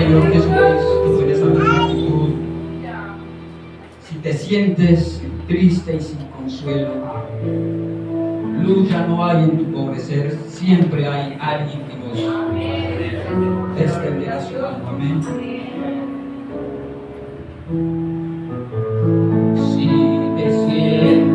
Señor Jesucristo, en esa misma actitud. Si te sientes triste y sin consuelo, luz ya no hay en tu pobre ser, siempre hay alguien que nos extenderá su mano. Amén. Si te sientes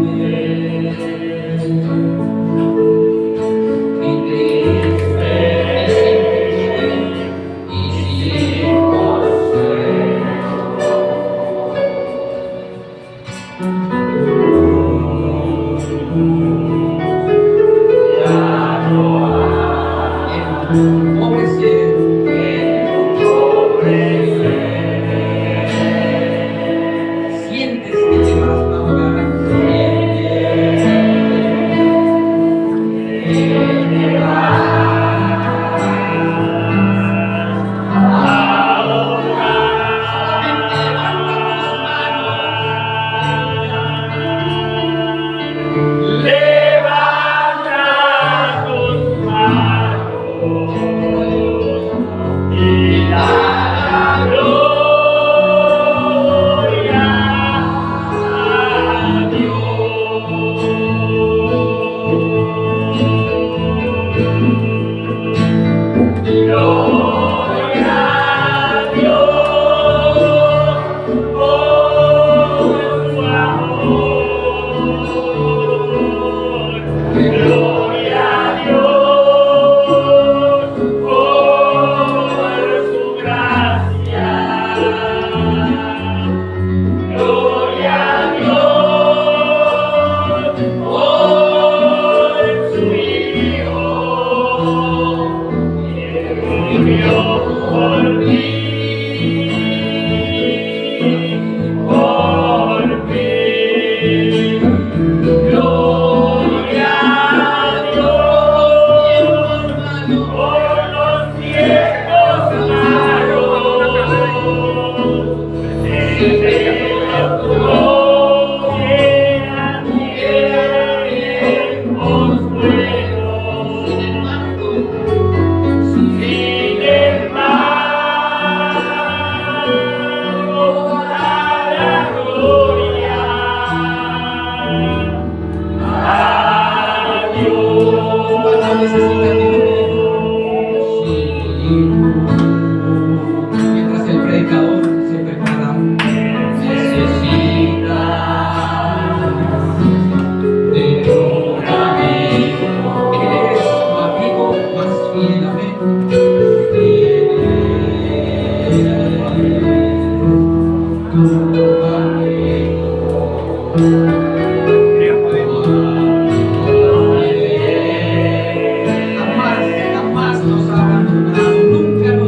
jamás nos ha abandonado, nunca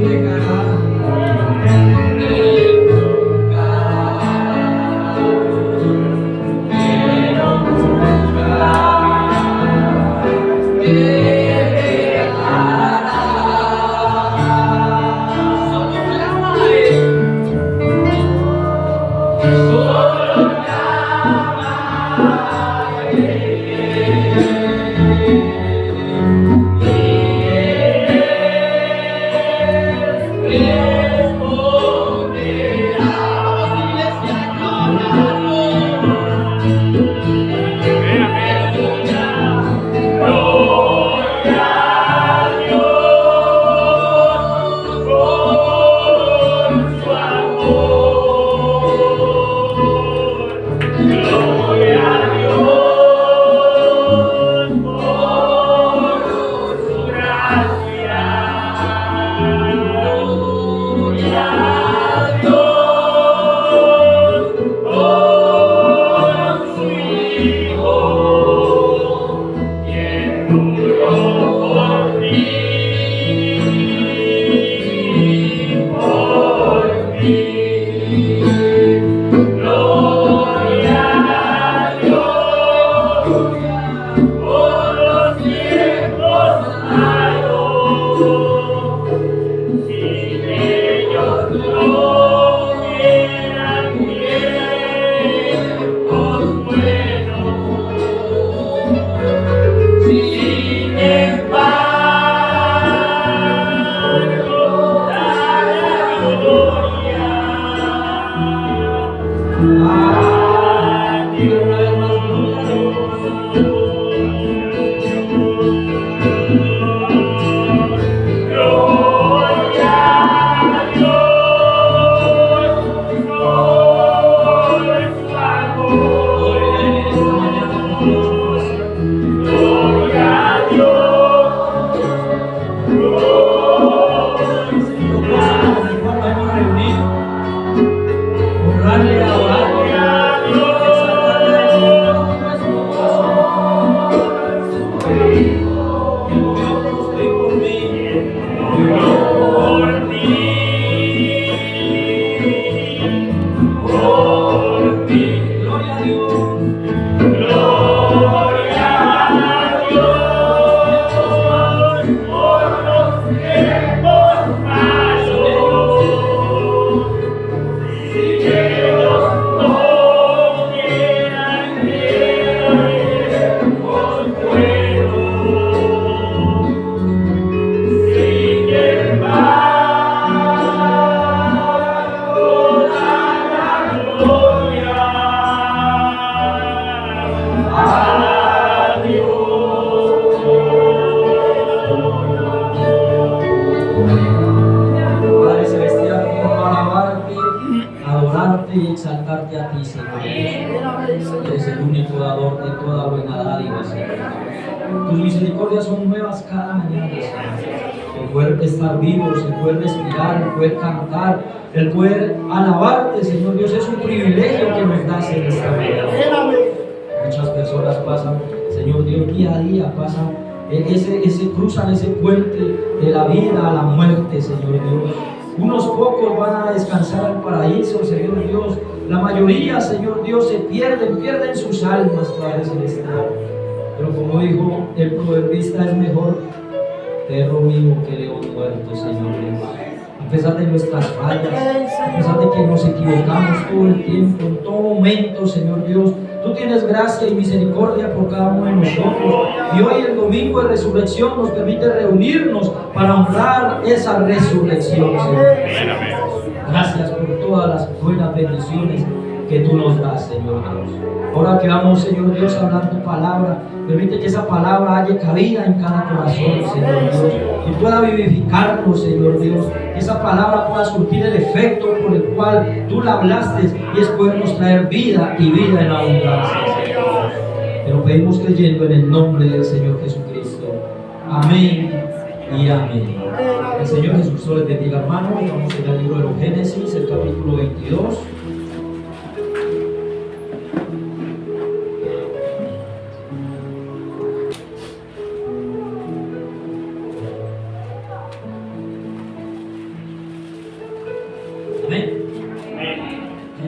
bendecirte y exaltarte a ti, Señor. Eres el único dador de toda buena dádiva, Señor. Tus misericordias son nuevas cada mañana, Señor. El poder estar vivos, el poder respirar, el poder cantar, el poder alabarte, Señor Dios, es un privilegio que nos das en esta vida. Muchas personas pasan, Señor Dios, día a día, pasan, cruzan ese puente de la vida a la muerte, Señor Dios. Unos pocos van a descansar al paraíso, Señor Dios. La mayoría, Señor Dios, se pierden sus almas, Padre Celestial. Pero como dijo el proverbista, es mejor perro vivo que león muerto, Señor Dios. A pesar de nuestras fallas, a pesar de que nos equivocamos todo el tiempo, en todo momento, Señor Dios, tú tienes gracia y misericordia por cada uno de nosotros. Y hoy, el domingo de resurrección, nos permite reunirnos para honrar esa resurrección, Señor. Gracias por todas las buenas bendiciones que tú nos das, Señor Dios. Ahora que vamos, Señor Dios, a hablar tu palabra, permite que esa palabra haya cabida en cada corazón, Señor Dios, y pueda vivificarnos, Señor Dios, que esa palabra pueda surtir el efecto por el cual tú la hablaste, y es podernos traer vida y vida en abundancia, Señor. Te lo pedimos creyendo en el nombre del Señor Jesucristo. Amén y amén. El Señor Jesús les bendiga, hermano. Vamos a ir al libro de los Génesis, el capítulo 22.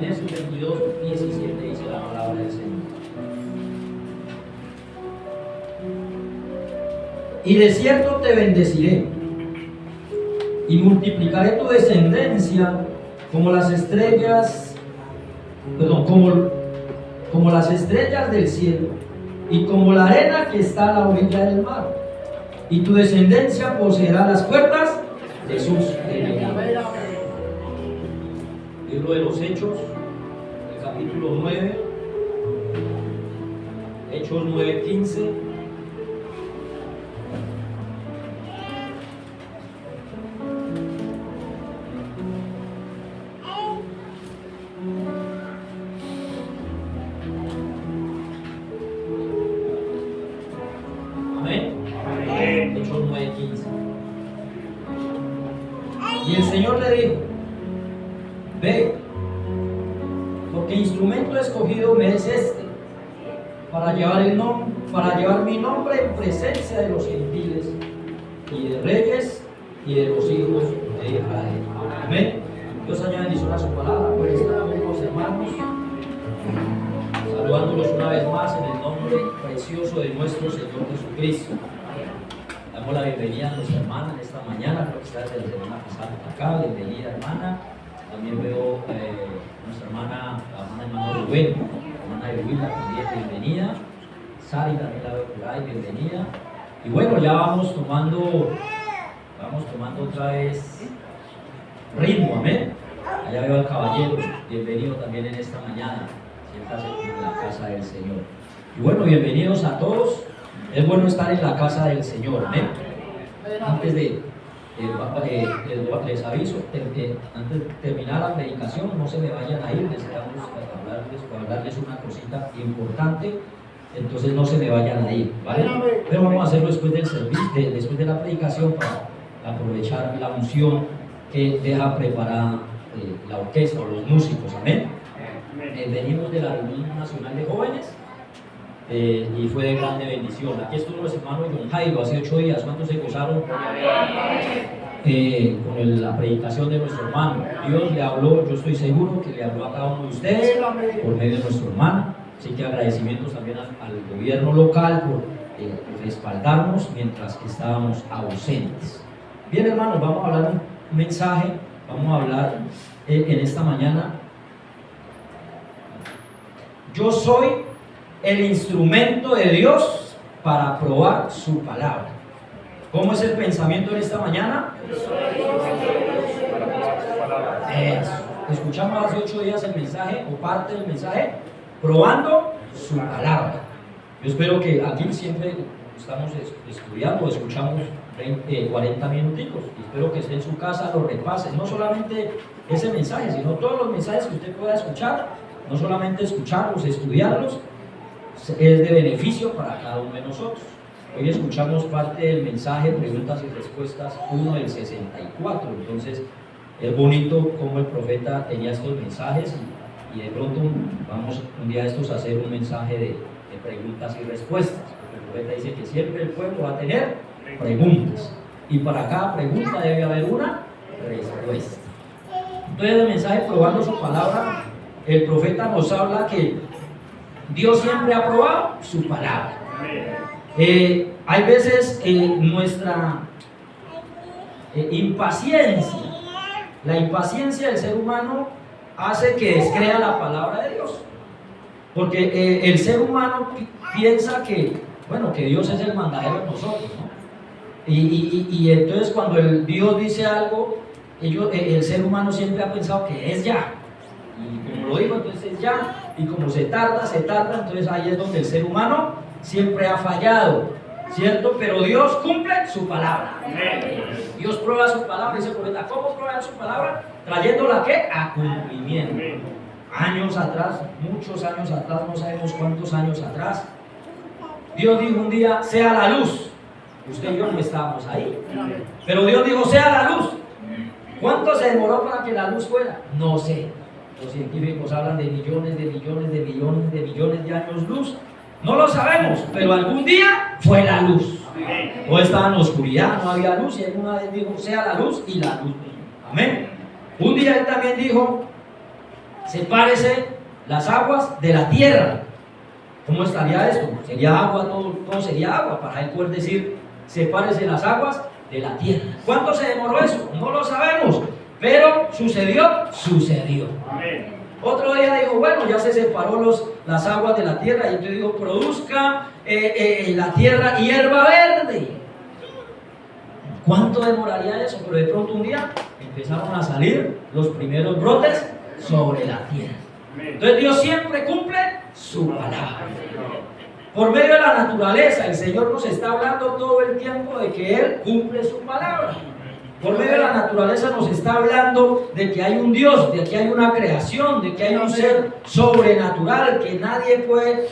Génesis 22, 17 dice la palabra del Señor. Y de cierto te bendeciré, y multiplicaré tu descendencia como las estrellas, como las estrellas del cielo, y como la arena que está a la orilla del mar. Y tu descendencia poseerá las puertas de sus enemigos. Libro de los Hechos, el capítulo 9, Hechos 9:15. Amén. Hechos 9:15. Y el Señor le dijo: ve, porque instrumento escogido me es este, para llevar mi nombre en presencia de los gentiles y de reyes y de los hijos de Israel. Amén. Dios añade bendición a su palabra. Pues estamos los hermanos, saludándolos una vez más en el nombre precioso de nuestro Señor Jesucristo. Damos la bienvenida a nuestra hermana en esta mañana, creo que está desde la semana pasada acá. Bienvenida, hermana. También veo nuestra hermana, la hermana Rubén, la hermana Eruila también, bienvenida. Sari también la veo por ahí, bienvenida. Y bueno, ya vamos tomando otra vez ritmo, amén. Allá veo al caballero, bienvenido también en esta mañana, siéntase en la casa del Señor. Y bueno, bienvenidos a todos. Es bueno estar en la casa del Señor, amén. Antes de les aviso, antes de terminar la predicación, no se me vayan a ir, necesitamos hablarles una cosita importante, entonces no se me vayan a ir, ¿vale? Pero vamos a hacerlo después del servicio, después de la predicación, para aprovechar la unción que deja preparada la orquesta o los músicos, amén. Venimos de la Reunión Nacional de Jóvenes. Y fue de grande bendición. Aquí estuvo nuestro hermano John Jairo hace 8 días. ¿Cuántos se gozaron con la predicación de nuestro hermano? Dios le habló, yo estoy seguro que le habló a cada uno de ustedes por medio de nuestro hermano. Así que agradecimientos también al gobierno local por respaldarnos mientras que estábamos ausentes. Bien, hermanos, vamos a hablar un mensaje. Vamos a hablar en esta mañana. Yo soy el instrumento de Dios para probar su palabra. ¿Cómo es el pensamiento en esta mañana? Escuchamos hace 8 días el mensaje o parte del mensaje, probando su palabra. Yo espero que aquí siempre estamos estudiando, escuchamos 40 minuticos. Y espero que esté en su casa, lo repase. No solamente ese mensaje, sino todos los mensajes que usted pueda escuchar. No solamente escucharlos, estudiarlos, es de beneficio para cada uno de nosotros. Hoy escuchamos parte del mensaje, preguntas y respuestas 1 del 64. Entonces, es bonito cómo el profeta tenía estos mensajes y de pronto vamos un día de estos a hacer un mensaje de preguntas y respuestas. Porque el profeta dice que siempre el pueblo va a tener preguntas y para cada pregunta debe haber una respuesta. Entonces, el mensaje probando su palabra, el profeta nos habla que Dios siempre ha probado su palabra. Hay veces nuestra impaciencia, la impaciencia del ser humano hace que descrea la palabra de Dios, porque el ser humano piensa que, bueno, que Dios es el mandadero de nosotros, ¿no? Y entonces cuando Dios dice algo, el ser humano siempre ha pensado que es ya, y como lo digo, entonces es ya, y como se tarda, entonces ahí es donde el ser humano siempre ha fallado, ¿cierto? Pero Dios cumple su palabra. Dios prueba su palabra, dice el profeta. ¿Cómo prueba su palabra? Trayéndola ¿a qué? A cumplimiento. Años atrás, muchos años atrás, no sabemos cuántos años atrás, Dios dijo un día, sea la luz. Usted y yo no estábamos ahí, pero Dios dijo, sea la luz. ¿Cuánto se demoró para que la luz fuera? No sé. Los científicos hablan de millones de años luz. No lo sabemos, pero algún día fue la luz. O estaba en oscuridad, no había luz, y alguna vez dijo, sea la luz, y la luz. Amén. Un día él también dijo, sepárese las aguas de la tierra. ¿Cómo estaría esto? Sería agua, todo sería agua, para él poder decir, sepárese las aguas de la tierra. ¿Cuánto se demoró eso? No lo sabemos, pero sucedió. Amén. Otro día dijo, bueno, ya se separó las aguas de la tierra, y entonces dijo, produzca la tierra hierba verde. ¿Cuánto demoraría eso? Pero de pronto un día empezaron a salir los primeros brotes sobre la tierra. Entonces Dios siempre cumple su palabra. Por medio de la naturaleza, el Señor nos está hablando todo el tiempo de que Él cumple su palabra. Por medio de la naturaleza nos está hablando de que hay un Dios, de que hay una creación, de que hay un ser sobrenatural que nadie puede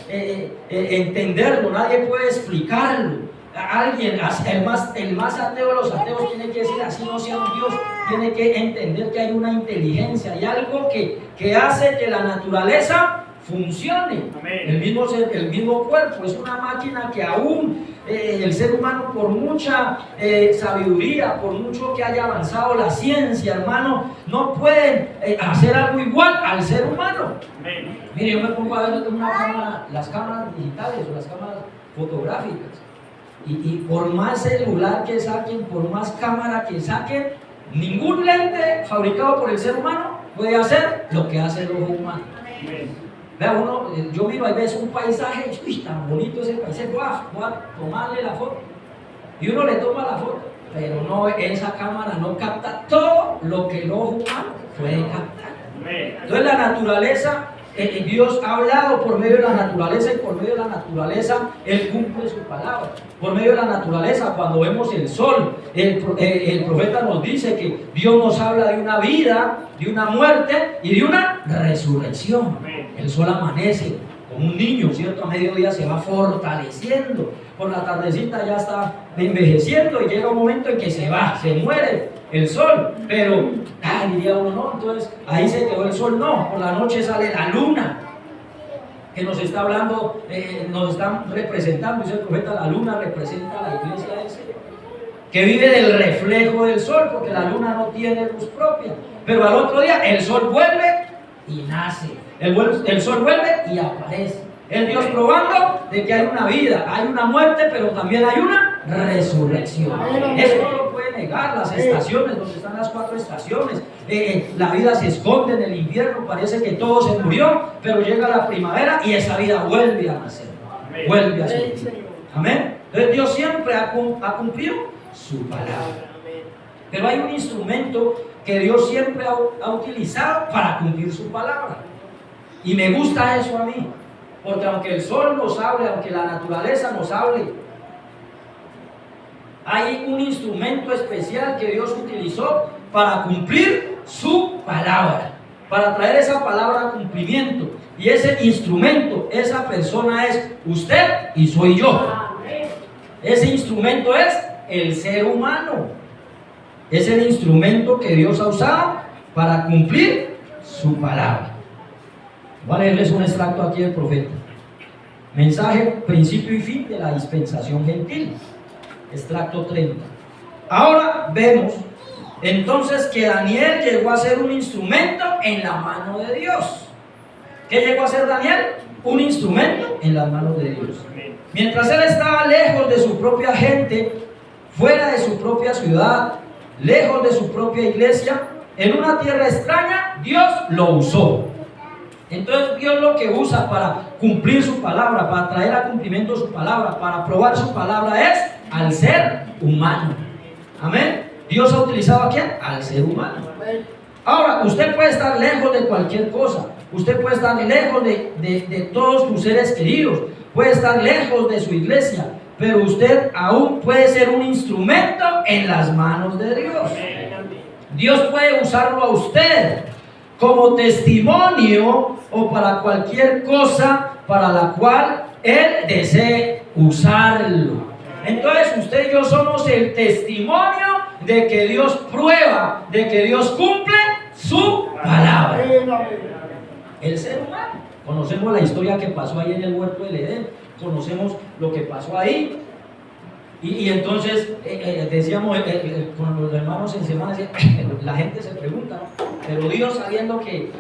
entenderlo, nadie puede explicarlo. Alguien, el más ateo de los ateos, tiene que decir, así no sea un Dios, tiene que entender que hay una inteligencia, hay algo que hace que la naturaleza funcione. El mismo cuerpo es una máquina que aún el ser humano, por mucha sabiduría, por mucho que haya avanzado la ciencia, hermano, no pueden hacer algo igual al ser humano. Mire, yo me pongo a ver las cámaras digitales o las cámaras fotográficas, y por más celular que saquen, por más cámara que saquen, ningún lente fabricado por el ser humano puede hacer lo que hace el ojo humano. Vea, yo miro a veces un paisaje, uy, tan bonito ese paisaje, voy a tomarle la foto, y uno le toma la foto, pero no, esa cámara no capta todo lo que el ojo humano puede captar. Entonces la naturaleza, Dios ha hablado por medio de la naturaleza, y por medio de la naturaleza Él cumple su palabra. Por medio de la naturaleza, cuando vemos el sol, el profeta nos dice que Dios nos habla de una vida, de una muerte y de una resurrección. El sol amanece como un niño, ¿cierto? A mediodía se va fortaleciendo, por la tardecita ya está envejeciendo, y llega un momento en que se muere el sol, pero diría uno, no, entonces ahí se quedó el sol. No, por la noche sale la luna, que nos está hablando, nos están representando, dice el profeta, la luna representa a la iglesia del Señor, que vive del reflejo del sol, porque la luna no tiene luz propia, pero al otro día el sol vuelve y nace, el sol vuelve y aparece. Es Dios probando de que hay una vida, hay una muerte, pero también hay una resurrección. Eso no lo puede negar. Las estaciones, donde están las 4 estaciones, la vida se esconde en el invierno, parece que todo se murió, pero llega la primavera y esa vida vuelve a nacer, vuelve a surgir. Amén. Entonces Dios siempre ha cumplido su palabra. Pero hay un instrumento que Dios siempre ha utilizado para cumplir su palabra, y me gusta eso a mí. Porque aunque el sol nos hable, aunque la naturaleza nos hable, Hay un instrumento especial que Dios utilizó para cumplir su palabra, para traer esa palabra a cumplimiento. Y ese instrumento, esa persona es usted y soy yo. Ese instrumento es el ser humano. Es el instrumento que Dios ha usado para cumplir su palabra. Voy a leerles un extracto aquí del profeta. Mensaje, principio y fin de la dispensación gentil. Extracto 30. Ahora vemos entonces que Daniel llegó a ser un instrumento en la mano de Dios. ¿Qué llegó a ser Daniel? Un instrumento en las manos de Dios. Mientras él estaba lejos de su propia gente, fuera de su propia ciudad, lejos de su propia iglesia, en una tierra extraña, Dios lo usó. Entonces Dios lo que usa para cumplir su palabra, para traer a cumplimiento su palabra, para probar su palabra es al ser humano. Amén. Dios ha utilizado ¿a quién? Al ser humano. Ahora, usted puede estar lejos de cualquier cosa. Usted puede estar lejos de todos sus seres queridos. Puede estar lejos de su iglesia. Pero usted aún puede ser un instrumento en las manos de Dios. Dios puede usarlo a usted como testimonio o para cualquier cosa para la cual Él desee usarlo. Entonces usted y yo somos el testimonio de que Dios prueba, de que Dios cumple su palabra. El ser humano. Conocemos la historia que pasó ahí en el huerto del Edén. Conocemos lo que pasó ahí. Y entonces decíamos con los hermanos en semana, la gente se pregunta, ¿no? Pero Dios, sabiendo que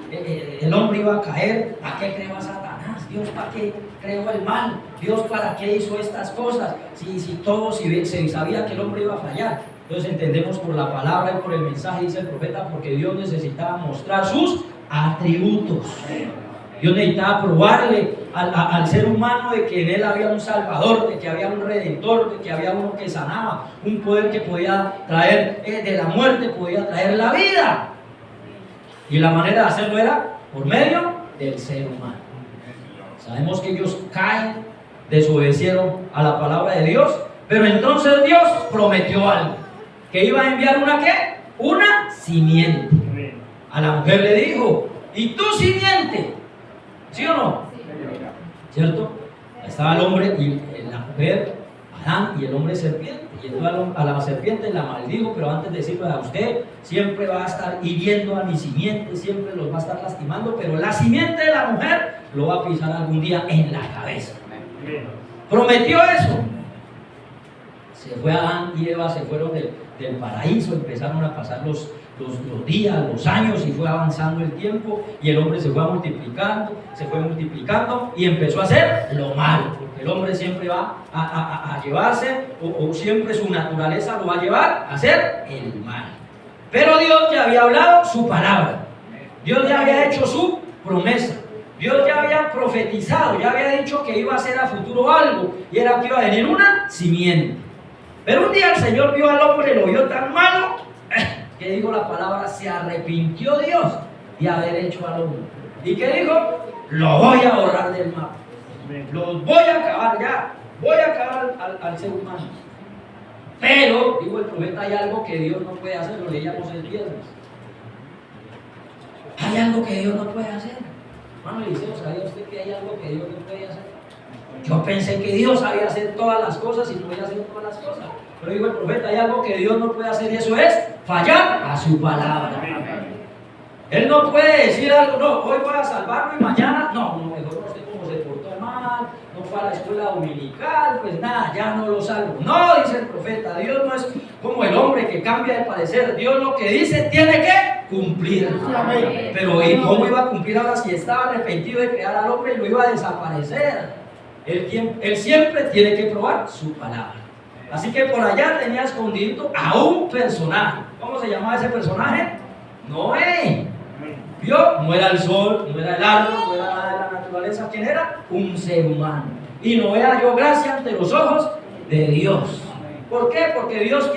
el hombre iba a caer, ¿para qué creó a Satanás? Dios, ¿para qué creó el mal? Dios, ¿para qué hizo estas cosas? Si se sabía que el hombre iba a fallar. Entonces entendemos por la palabra y por el mensaje, dice el profeta, porque Dios necesitaba mostrar sus atributos. Dios necesitaba probarle al ser humano de que en él había un salvador, de que había un redentor, de que había uno que sanaba, un poder que podía traer de la muerte, podía traer la vida. Y la manera de hacerlo era por medio del ser humano. Sabemos que ellos caen, desobedecieron a la palabra de Dios, pero entonces Dios prometió algo, que iba a enviar una ¿qué? Una simiente. A la mujer le dijo, ¿y tu simiente? ¿Sí o no? ¿Cierto? Estaba el hombre y la mujer, Adán, y el hombre serpiente. Y entonces a la serpiente la maldijo, pero antes de decirle a usted, siempre va a estar hiriendo a mi simiente, siempre los va a estar lastimando, pero la simiente de la mujer lo va a pisar algún día en la cabeza. Prometió eso. Se fue Adán y Eva, se fueron del paraíso, empezaron a pasar los días, los años, y fue avanzando el tiempo, y el hombre se fue multiplicando y empezó a hacer lo malo, porque el hombre siempre va a llevarse, o siempre su naturaleza lo va a llevar a hacer el mal. Pero Dios ya había hablado su palabra, Dios ya había hecho su promesa, Dios ya había profetizado, ya había dicho que iba a hacer a futuro algo, y era que iba a venir una simiente. Pero un día el Señor vio al hombre, lo vio tan malo, que dijo la palabra, se arrepintió Dios de haber hecho al hombre. ¿Y qué dijo? Lo voy a borrar del mapa. Los voy a acabar ya. Voy a acabar al ser humano. Pero, dijo el profeta, hay algo que Dios no puede hacer, lo leíamos el viernes. Hay algo que Dios no puede hacer. Hermano Eliseo, ¿sabía usted que hay algo que Dios no puede hacer? Yo pensé que Dios sabía hacer todas las cosas y podía hacer todas las cosas. Pero dijo el profeta, hay algo que Dios no puede hacer, y eso es fallar a su palabra. Él no puede decir algo, no, hoy voy a salvarlo y mañana, no, mejor no sé cómo se portó mal, no fue a la escuela dominical, pues nada, ya no lo salvo. No, dice el profeta, Dios no es como el hombre que cambia de parecer. Dios lo que dice tiene que cumplir. Pero ¿y cómo iba a cumplir ahora si estaba arrepentido de crear al hombre y lo iba a desaparecer? Él siempre tiene que probar su palabra. Así que por allá tenía escondido a un personaje. ¿Cómo se llamaba ese personaje? Noé. ¿Vio? No era el sol, no era el árbol, no era nada de la naturaleza. ¿Quién era? Un ser humano. Y Noé halló gracia ante los ojos de Dios. ¿Por qué? Porque Dios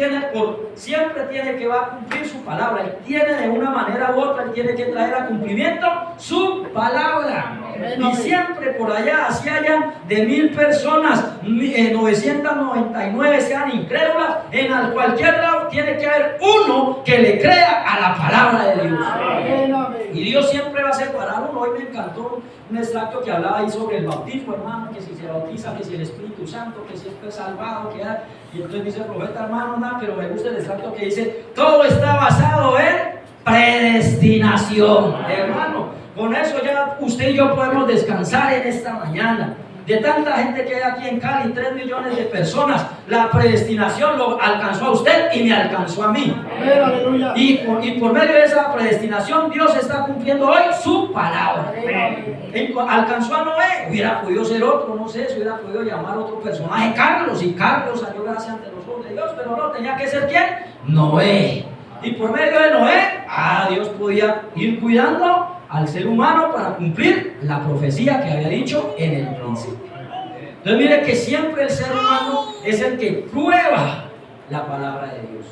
siempre tiene que va a cumplir su palabra. Él tiene de una manera manera u otra Él tiene que traer a cumplimiento su palabra. Y siempre por allá, si hayan de 1000 personas, 999 sean incrédulas, en cualquier lado tiene que haber uno que le crea a la palabra de Dios. Y Dios siempre va a separar uno. Hoy me encantó un extracto que hablaba ahí sobre el bautismo, hermano, que si se bautiza, que si el Espíritu Santo, que si es salvado, que hay. Y entonces dice el profeta, hermano, nada, pero me gusta el extracto que dice, todo está basado en predestinación, hermano. Con eso ya usted y yo podemos descansar en esta mañana. De tanta gente que hay aquí en Cali, 3 millones de personas, la predestinación lo alcanzó a usted y me alcanzó a mí. Y por medio de esa predestinación, Dios está cumpliendo hoy su palabra. Alcanzó a Noé, hubiera podido ser otro, no sé, se hubiera podido llamar otro personaje, Carlos, y Carlos salió gracias ante los ojos de Dios, pero no, tenía que ser ¿quién? Noé. Y por medio de Noé, Dios podía ir cuidando al ser humano para cumplir la profecía que había dicho en el principio. Entonces mire que siempre el ser humano es el que prueba la palabra de Dios.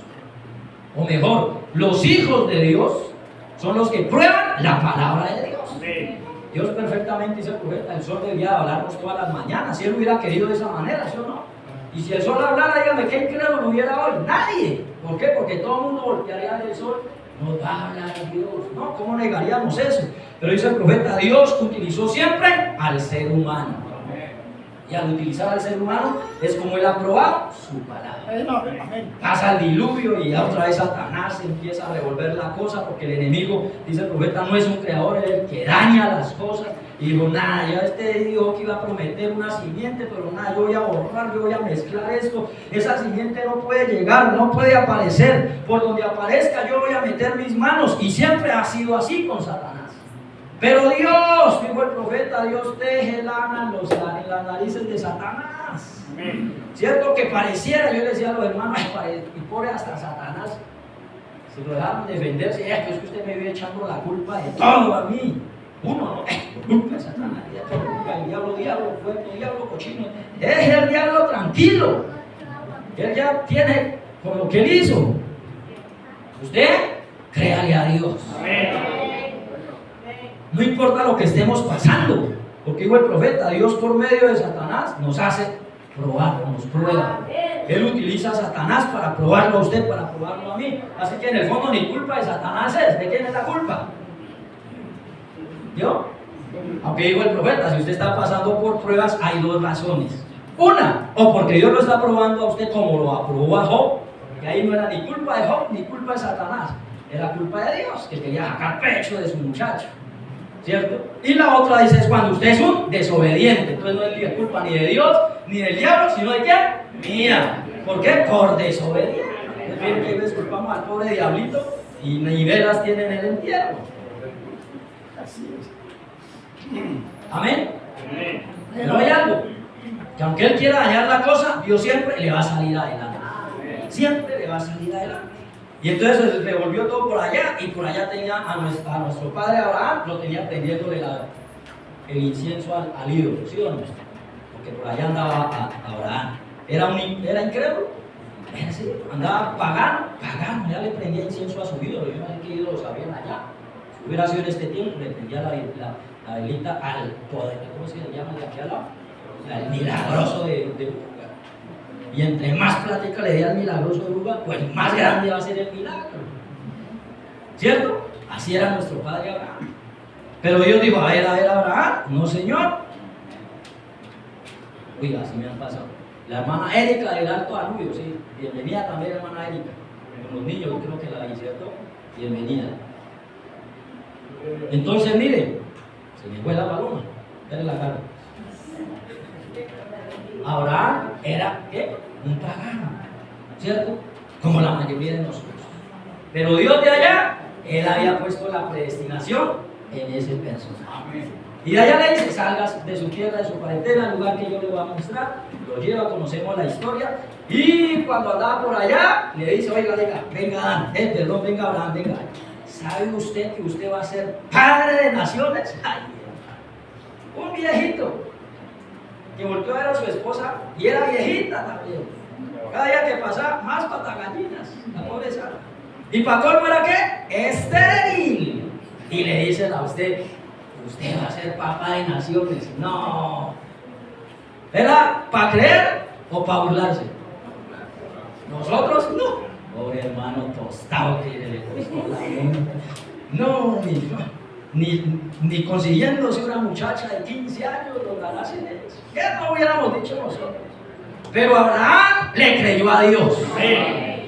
O mejor, los hijos de Dios son los que prueban la palabra de Dios. Dios perfectamente, dice el profeta, el sol debía hablarnos todas las mañanas, si Él hubiera querido de esa manera, ¿sí o no? Y si el sol hablara, dígame, ¿qué incrédulo hubiera hoy? Nadie. ¿Por qué? Porque todo el mundo voltearía del sol. Nos va a hablar Dios, ¿no? ¿Cómo negaríamos eso? Pero dice el profeta, Dios utilizó siempre al ser humano. Y al utilizar al ser humano es como Él ha probado su palabra. Pasa el diluvio y ya otra vez Satanás empieza a revolver la cosa, porque el enemigo, dice el profeta, no es un creador, es el que daña las cosas. Y dijo, nada, ya dijo que iba a prometer una simiente, pero nada, yo voy a borrar, yo voy a mezclar esto. Esa simiente no puede llegar, no puede aparecer. Por donde aparezca yo voy a meter mis manos. Y siempre ha sido así con Satanás. Pero Dios, dijo el profeta, Dios teje lana en las narices de Satanás. Cierto que pareciera, yo le decía a los hermanos, y pobre hasta Satanás, si lo dejaron defenderse, es que usted me vive echando la culpa de todo a mí. Uno, no, culpa de Satanás, el diablo, fuerte, diablo, cochino. Deje el diablo tranquilo. Él ya tiene con lo que él hizo. Usted, créale a Dios. No importa lo que estemos pasando, porque dijo el profeta, Dios por medio de Satanás nos hace probar, nos prueba. Él utiliza a Satanás para probarlo a usted, para probarlo a mí. Así que en el fondo ni culpa de Satanás es. ¿De quién es la culpa? ¿Yo? Aunque dijo el profeta, si usted está pasando por pruebas, hay 2 razones. Una, o porque Dios lo está probando a usted como lo aprobó a Job, que ahí no era ni culpa de Job ni culpa de Satanás, era culpa de Dios, que quería sacar pecho de su muchacho, ¿cierto? Y la otra dice, es cuando usted es un desobediente, entonces no es culpa ni de Dios ni del diablo, sino de quién? Mía. ¿Por qué? Por desobediente. Es que disculpamos al pobre diablito y ni velas tienen en el entierro. Amén. Pero hay algo, que aunque él quiera dañar la cosa, Dios siempre le va a salir adelante. Siempre le va a salir adelante. Y entonces le volvió todo por allá, y por allá tenía a nuestro padre Abraham, lo tenía prendiéndole el incienso al ídolo, ¿sí o no? Porque por allá andaba Abraham. Era incrédulo, andaba pagano, ya le prendía incienso a su ídolo. Yo no sé qué ídolos habían allá. Si hubiera sido en este tiempo, le prendía la velita al poder, ¿cómo se le llama de aquí al lado? Al milagroso de Uruguay. Y entre más plática le dé al milagroso de Uruguay, pues más grande va a ser el milagro. ¿Cierto? Así era nuestro padre Abraham. Pero Dios dijo, a ver, Abraham, no señor. Oiga, así me han pasado. La hermana Erika del Alto Danubio, sí. Bienvenida también, hermana Erika. Con los niños, yo creo que la vi, ¿cierto? Bienvenida. Entonces, mire, se me fue la paloma. Dale la cara. Abraham era, ¿qué? Un pagano, ¿cierto? Como la mayoría de nosotros. Pero Dios de allá, Él había puesto la predestinación en ese personaje. Y de allá le dice, salgas de su tierra, de su parentela, al lugar que yo le voy a mostrar. Lo lleva, conocemos la historia. Y cuando andaba por allá, le dice, oiga, venga Adán, venga Abraham, venga. ¿Sabe usted que usted va a ser padre de naciones? Ay, un viejito que volvió a ver a su esposa y era viejita también. Cada día que pasaba, más patagallinas, la pobre Sara. ¿Y para colmo era qué? Estéril. y le dicen a usted va a ser papá de naciones. No. ¿Era para creer o para burlarse? Nosotros no. Pobre hermano tostado que le costó la mente. No, ni consiguiéndose una muchacha de 15 años logrará hacer eso. ¿Qué no hubiéramos dicho nosotros? Pero Abraham le creyó a Dios.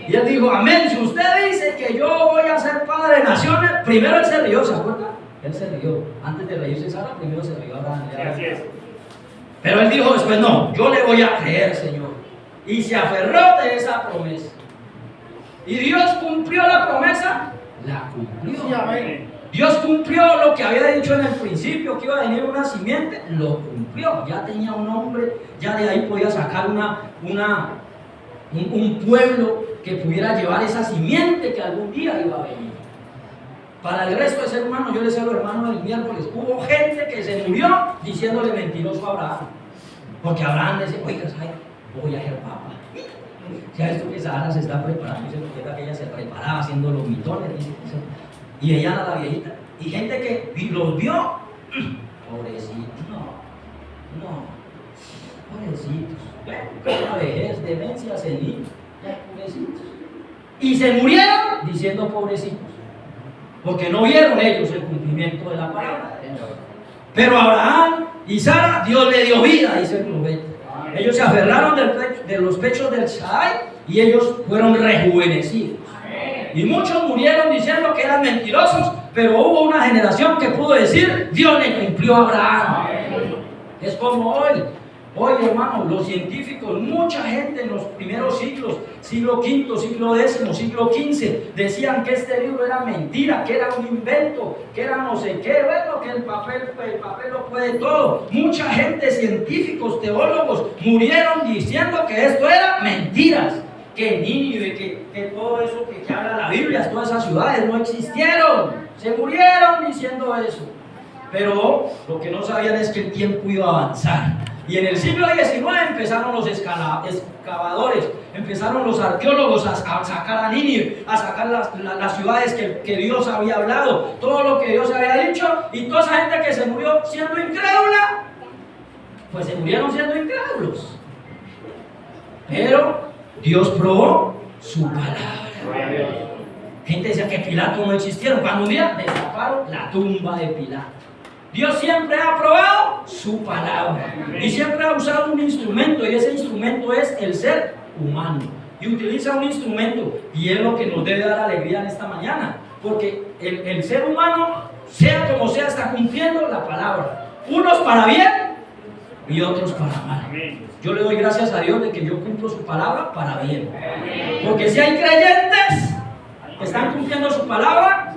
Y él dijo, amén. Si usted dice que yo voy a ser padre de naciones, primero él se rió, ¿se acuerda? Él se rió. Antes de reírse Sara, primero se rió Abraham. Así es. Pero él dijo después, no, yo le voy a creer, Señor. Y se aferró de esa promesa. ¿Y Dios cumplió la promesa? La cumplió. Dios cumplió lo que había dicho en el principio, que iba a venir una simiente, lo cumplió. Ya tenía un hombre, ya de ahí podía sacar un pueblo que pudiera llevar esa simiente que algún día iba a venir. Para el resto de ser humano, yo les hablo, hermano, el miércoles, hubo gente que se murió diciéndole mentiroso a Abraham. Porque Abraham decía, oiga, voy a ser papa. Ya esto que Sara se está preparando, dice que ella se preparaba haciendo los mitones, y ella era la viejita. Y gente que los vio, pobrecitos, pobrecitos. Bueno, una vejez, demencia, senil, pobrecitos. Y se murieron diciendo pobrecitos, porque no vieron ellos el cumplimiento de la palabra. Pero a Abraham y Sara, Dios le dio vida, dice el profeta. Ellos se aferraron de los pechos del Shaddai y ellos fueron rejuvenecidos. Y muchos murieron diciendo que eran mentirosos, pero hubo una generación que pudo decir, Dios le cumplió a Abraham. Es como hoy. Hoy, hermanos, los científicos, mucha gente en los primeros siglos, siglo V, siglo X, siglo XV, decían que este libro era mentira, que era un invento, que era no sé qué, bueno, que el papel lo puede todo. Mucha gente, científicos, teólogos, murieron diciendo que esto era mentiras, que Nínive, que todo eso que habla la Biblia, todas esas ciudades no existieron, se murieron diciendo eso. Pero lo que no sabían es que el tiempo iba a avanzar. Y en el siglo XIX empezaron los excavadores, empezaron los arqueólogos a sacar a Nínive, a sacar las ciudades que Dios había hablado, todo lo que Dios había dicho, y toda esa gente que se murió siendo incrédula, pues se murieron siendo incrédulos. Pero Dios probó su palabra. Gente decía que Pilato no existieron, cuando un día destaparon la tumba de Pilato. Dios siempre ha aprobado su palabra y siempre ha usado un instrumento, y ese instrumento es el ser humano, y utiliza un instrumento, y es lo que nos debe dar alegría en esta mañana, porque el ser humano, sea como sea, está cumpliendo la palabra, unos para bien y otros para mal. Yo le doy gracias a Dios de que yo cumplo su palabra para bien, porque si hay creyentes que están cumpliendo su palabra,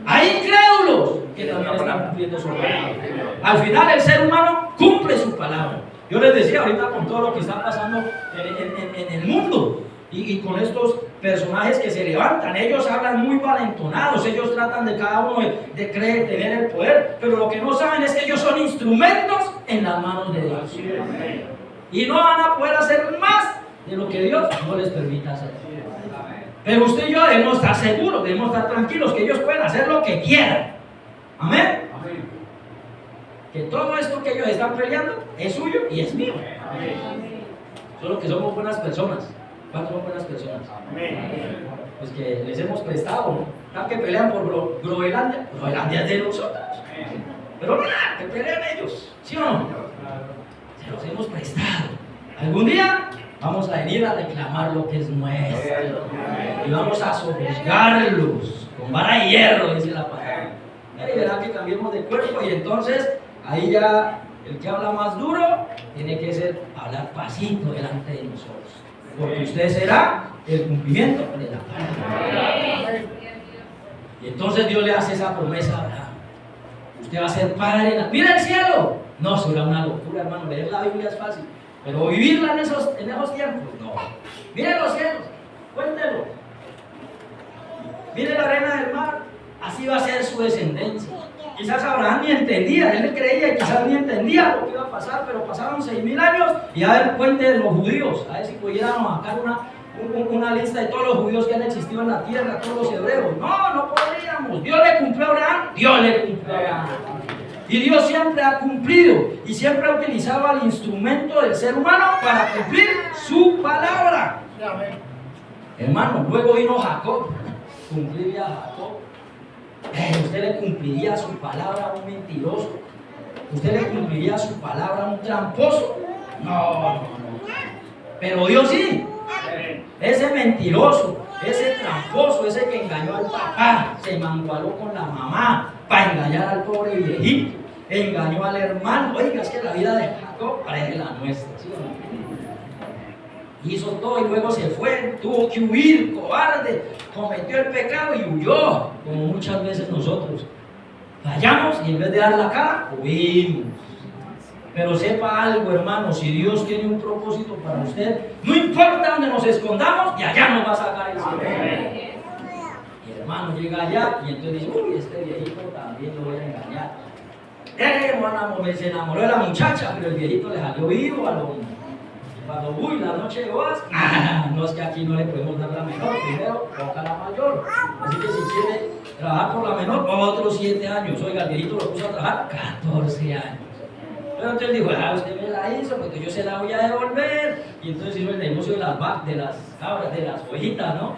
hay incrédulos que también están cumpliendo su palabra. Al final el ser humano cumple su palabra. Yo les decía ahorita con todo lo que está pasando en el mundo y con estos personajes que se levantan, ellos hablan muy valentonados, ellos tratan de cada uno de creer, tener el poder, pero lo que no saben es que ellos son instrumentos en las manos de Dios y no van a poder hacer más de lo que Dios no les permita hacer. Pero usted y yo debemos estar seguros, debemos estar tranquilos que ellos pueden hacer lo que quieran. Amén. Que todo esto que ellos están peleando es suyo y es mío. Solo que somos buenas personas. ¿Cuántos son buenas personas? Pues que les hemos prestado, ¿no? ¿Tan que pelean por Groenlandia? Groenlandia es de nosotros. Pero nada, que pelean ellos, ¿sí o no? Se los hemos prestado. Algún día vamos a venir a reclamar lo que es nuestro y vamos a sojuzgarlos con vara de hierro, dice la palabra. Y verá que cambiemos de cuerpo, y entonces ahí ya el que habla más duro tiene que hablar pasito delante de nosotros, porque usted será el cumplimiento de la palabra. Y entonces Dios le hace esa promesa a Abraham: usted va a ser padre. Mira el cielo. No, será una locura, hermano. Leer la Biblia es fácil, pero vivirla en esos tiempos, no. Miren los cielos, cuéntenlo. Mire la arena del mar, así va a ser su descendencia. Quizás Abraham ni entendía, él creía y quizás ni entendía lo que iba a pasar, pero pasaron 6.000 años y a ver, cuente de los judíos, a ver si pudiéramos sacar una lista de todos los judíos que han existido en la tierra, todos los hebreos. No podríamos. veamos, Dios le cumplió a Abraham, Dios le cumplió a Abraham. Y Dios siempre ha cumplido y siempre ha utilizado al instrumento del ser humano para cumplir su palabra. Hermano, luego vino Jacob, cumplirle a Jacob. Usted le cumpliría su palabra a un mentiroso. Usted le cumpliría su palabra a un tramposo. No. Pero Dios sí. Ese mentiroso, ese tramposo, ese que engañó al papá, se mangualó con la mamá para engañar al pobre viejito, engañó al hermano. Oiga, es que la vida de Jacob parece la nuestra, ¿sí o no? Hizo todo y luego se fue, tuvo que huir, cobarde, cometió el pecado y huyó, como muchas veces nosotros. Fallamos y en vez de dar la cara, huimos. Pero sepa algo, hermano, si Dios tiene un propósito para usted, no importa dónde nos escondamos, y allá nos va a sacar el cielo. Y el hermano llega allá y entonces dice, uy, este viejito también lo voy a engañar. Se enamoró de la muchacha, pero el viejito le salió vivo al hombre. Cuando, uy, la noche de bodas, no es que aquí no le podemos dar la menor, primero toca la mayor. Así que si quiere trabajar por la menor, otros 7 años. Oiga, el viejito lo puso a trabajar 14 años. Pero entonces dijo, usted me la hizo, porque yo se la voy a devolver. Y entonces hizo el negocio de las cabras, de las ovejitas, ¿no?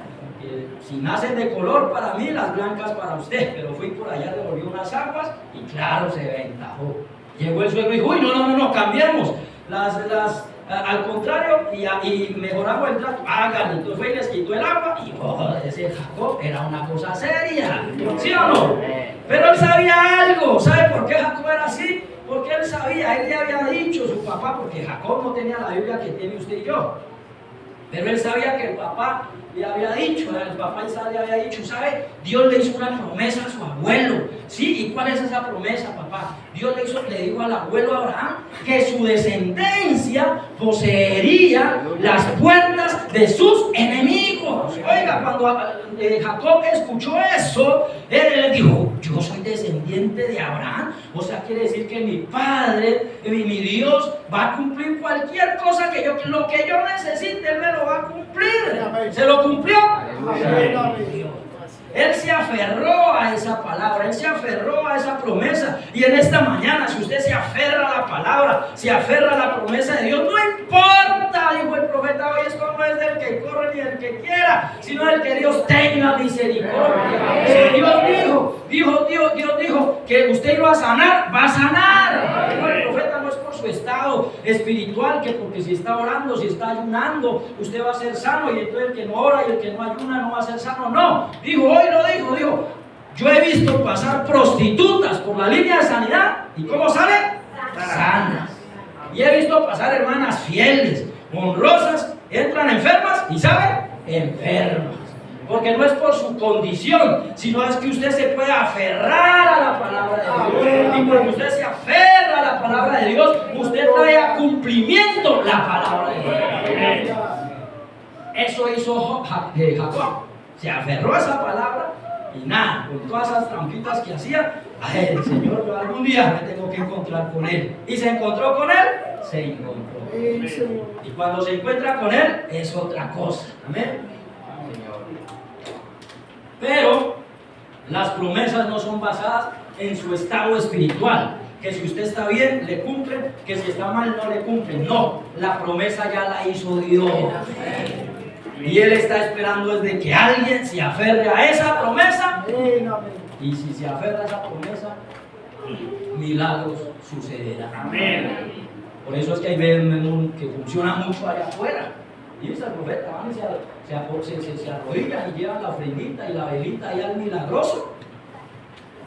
Si nacen de color para mí, las blancas para usted. Pero fui por allá, devolvió unas aguas y claro, se ventajó. Llegó el suegro y dijo, uy, no, cambiemos. Al contrario, y mejoramos el trato. Háganlo. Entonces fue y les quitó el agua y ese Jacob era una cosa seria. ¿Sí o no? Pero él sabía algo. ¿Sabe por qué Jacob era así? Porque él sabía, él le había dicho a su papá, porque Jacob no tenía la Biblia que tiene usted y yo. Pero él sabía que el papá le había dicho, el papá Isaac le había dicho, ¿sabe? Dios le hizo una promesa a su abuelo. ¿Sí? ¿Y cuál es esa promesa, papá? Dios le dijo al abuelo Abraham que su descendencia poseería las puertas de sus enemigos. Oiga, cuando Jacob escuchó eso, él dijo, yo soy descendiente de Abraham. O sea, quiere decir que mi padre, mi Dios, va a cumplir cualquier cosa que lo que yo necesite, él me lo va a cumplir. ¿Se lo cumplió? Él se aferró a esa palabra, él se aferró a esa promesa. Y en esta mañana, si usted se aferra a la palabra, se aferra a la promesa de Dios, no importa, dijo el profeta, hoy esto no es del que corre ni del que quiera, sino del que Dios tenga misericordia. Si Dios dijo que usted iba a sanar, va a sanar. Dijo el profeta, no es por su estado espiritual, que porque si está orando, si está ayunando, usted va a ser sano, y entonces el que no ora y el que no ayuna no va a ser sano. No, dijo, dijo, yo he visto pasar prostitutas por la línea de sanidad, ¿y cómo salen? Sanas. Y he visto pasar hermanas fieles, honrosas, entran enfermas y salen enfermas. Porque no es por su condición, sino es que usted se puede aferrar a la palabra de Dios. Y cuando usted se aferra a la palabra de Dios, usted trae a cumplimiento la palabra de Dios. Eso hizo Jacob. Se aferró a esa palabra y nada, con todas esas trampitas que hacía, el Señor, yo algún día me tengo que encontrar con él. Y se encontró con él, se encontró. Y cuando se encuentra con él, es otra cosa. Amén. Pero las promesas no son basadas en su estado espiritual. Que si usted está bien, le cumplen, que si está mal, no le cumplen. No, la promesa ya la hizo Dios. Y Él está esperando desde que alguien se aferre a esa promesa. Y si se aferra a esa promesa, milagros sucederán. Amén. Por eso es que hay veces que funciona mucho allá afuera. Y dice el profeta, van y se arrodillan y llevan la ofrendita y la velita ahí al milagroso.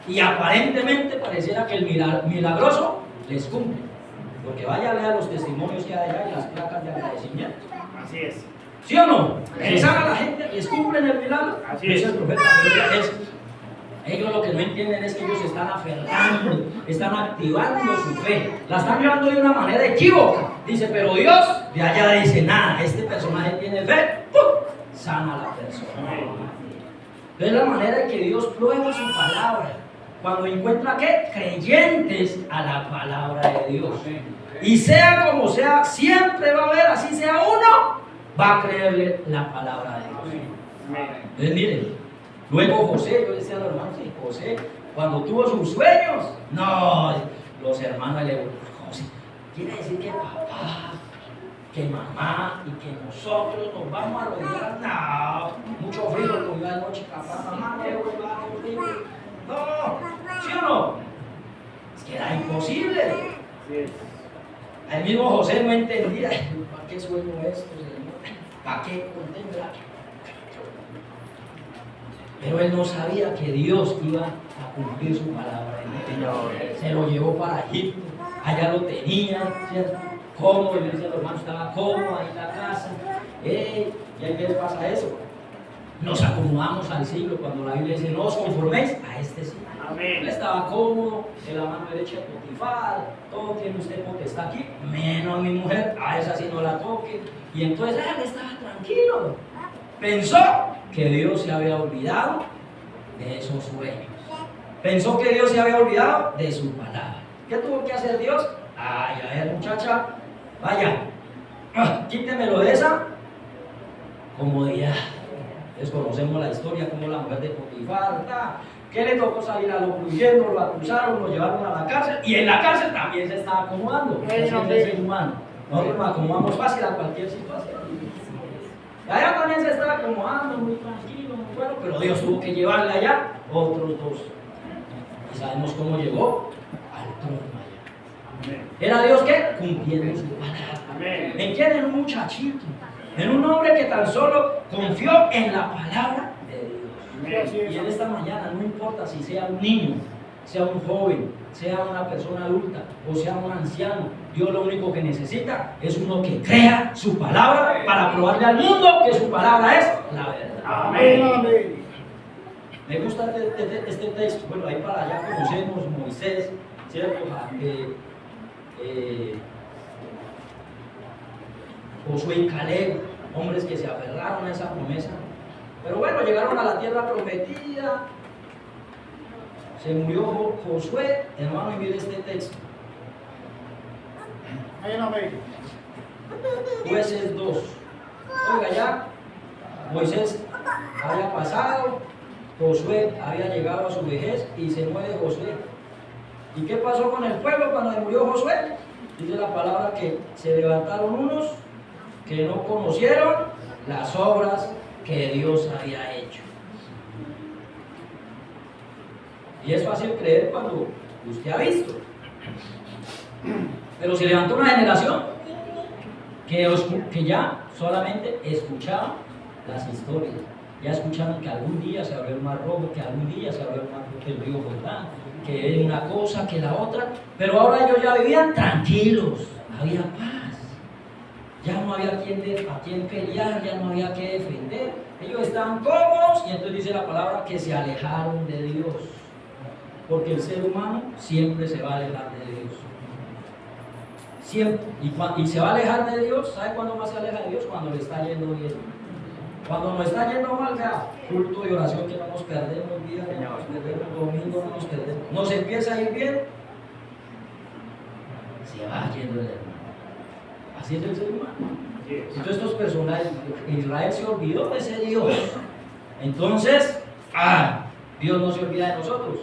Y aparentemente pareciera que el milagroso les cumple. Porque vaya a leer los testimonios que hay allá y las placas de agradecimiento. Así es. ¿Sí o no? Les haga a la gente, les cumplen el milagro. Así es el profeta. Ellos lo que no entienden es que ellos están aferrando, están activando su fe. La están llevando de una manera equívoca. Dice, pero Dios de allá dice, nada, este personaje tiene fe, ¡pum!, sana a la persona. Es la manera en que Dios prueba su palabra. Cuando encuentra ¿qué? Creyentes a la palabra de Dios. Y sea como sea, siempre va a haber, así sea uno, va a creerle la palabra de Dios. Entonces miren, Luego José, yo decía a los hermanos, sí, José, cuando tuvo sus sueños, no, los hermanos le dijeron, José, quiere decir que papá, que mamá y que nosotros nos vamos a rodear. No, mucho frío con la noche, papá, mamá, no, ¿sí o no? Es que era imposible. El mismo José no entendía, ¿para qué sueño esto, Señor? ¿Para qué contemplar? Pero él no sabía que Dios iba a cumplir su palabra. Se lo llevó para Egipto, allá lo tenía, ¿cierto? Cómodo, yo decía, los hermanos, estaba cómodo ahí en la casa. Y hay veces pasa eso. Nos acomodamos al siglo cuando la Biblia dice, no os conforméis a este siglo. Él estaba cómodo, en la mano derecha de Potifar, todo tiene usted potestad aquí, menos mi mujer, a esa sí no la toque. Y entonces él estaba tranquilo. Pensó que Dios se había olvidado de esos sueños. Pensó que Dios se había olvidado de su palabra. ¿Qué tuvo que hacer Dios? Ay, a ver, muchacha, vaya, quítemelo de esa comodidad. Desconocemos la historia, como la mujer de Potifar, que le tocó salir a lo huyendo, lo acusaron, lo llevaron a la cárcel, y en la cárcel también se estaba acomodando. Así es el ser humano. Nosotros nos acomodamos fácil a cualquier situación. Y allá también se estaba acomodando, muy tranquilo, muy bueno, pero Dios tuvo que llevarle allá otros dos. Y sabemos cómo llegó al trono allá. ¿Era Dios qué? Cumpliendo su palabra. ¿En quién? En un muchachito, en un hombre que tan solo confió en la palabra de Dios. Y en esta mañana, no importa si sea un niño, sea un joven, sea una persona adulta o sea un anciano, Dios lo único que necesita es uno que crea su palabra para probarle al mundo que su palabra es la verdad. Amén. Me gusta este texto. Bueno, ahí para allá conocemos Moisés, ¿cierto? Josué y Caleb, hombres que se aferraron a esa promesa. Pero bueno, llegaron a la tierra prometida. Se murió Josué, hermano, y mire este texto. Jueces 2. Oiga, ya Moisés había pasado, Josué había llegado a su vejez y se muere Josué. ¿Y qué pasó con el pueblo cuando murió Josué? Dice la palabra que se levantaron unos que no conocieron las obras que Dios había hecho. Y es fácil creer cuando usted ha visto. Pero se levantó una generación que ya solamente escuchaba las historias. Ya escucharon que algún día se abrió el mar rojo, que algún día se abrió el río Jordán, que una cosa, que la otra. Pero ahora ellos ya vivían tranquilos, había paz. Ya no había a quién pelear, ya no había que defender. Ellos estaban cómodos y entonces dice la palabra que se alejaron de Dios. Porque el ser humano siempre se va a alejar de Dios. Siempre. Y se va a alejar de Dios. ¿Sabe cuándo más se aleja de Dios? Cuando le está yendo bien. Cuando nos está yendo mal, vea, culto y oración que no nos perdemos, día no nos perdemos, domingo no nos perdemos. Nos empieza a ir bien, se va yendo el hermano. Así es el ser humano. Entonces estos personajes, Israel se olvidó de ese Dios. Entonces, Dios no se olvida de nosotros.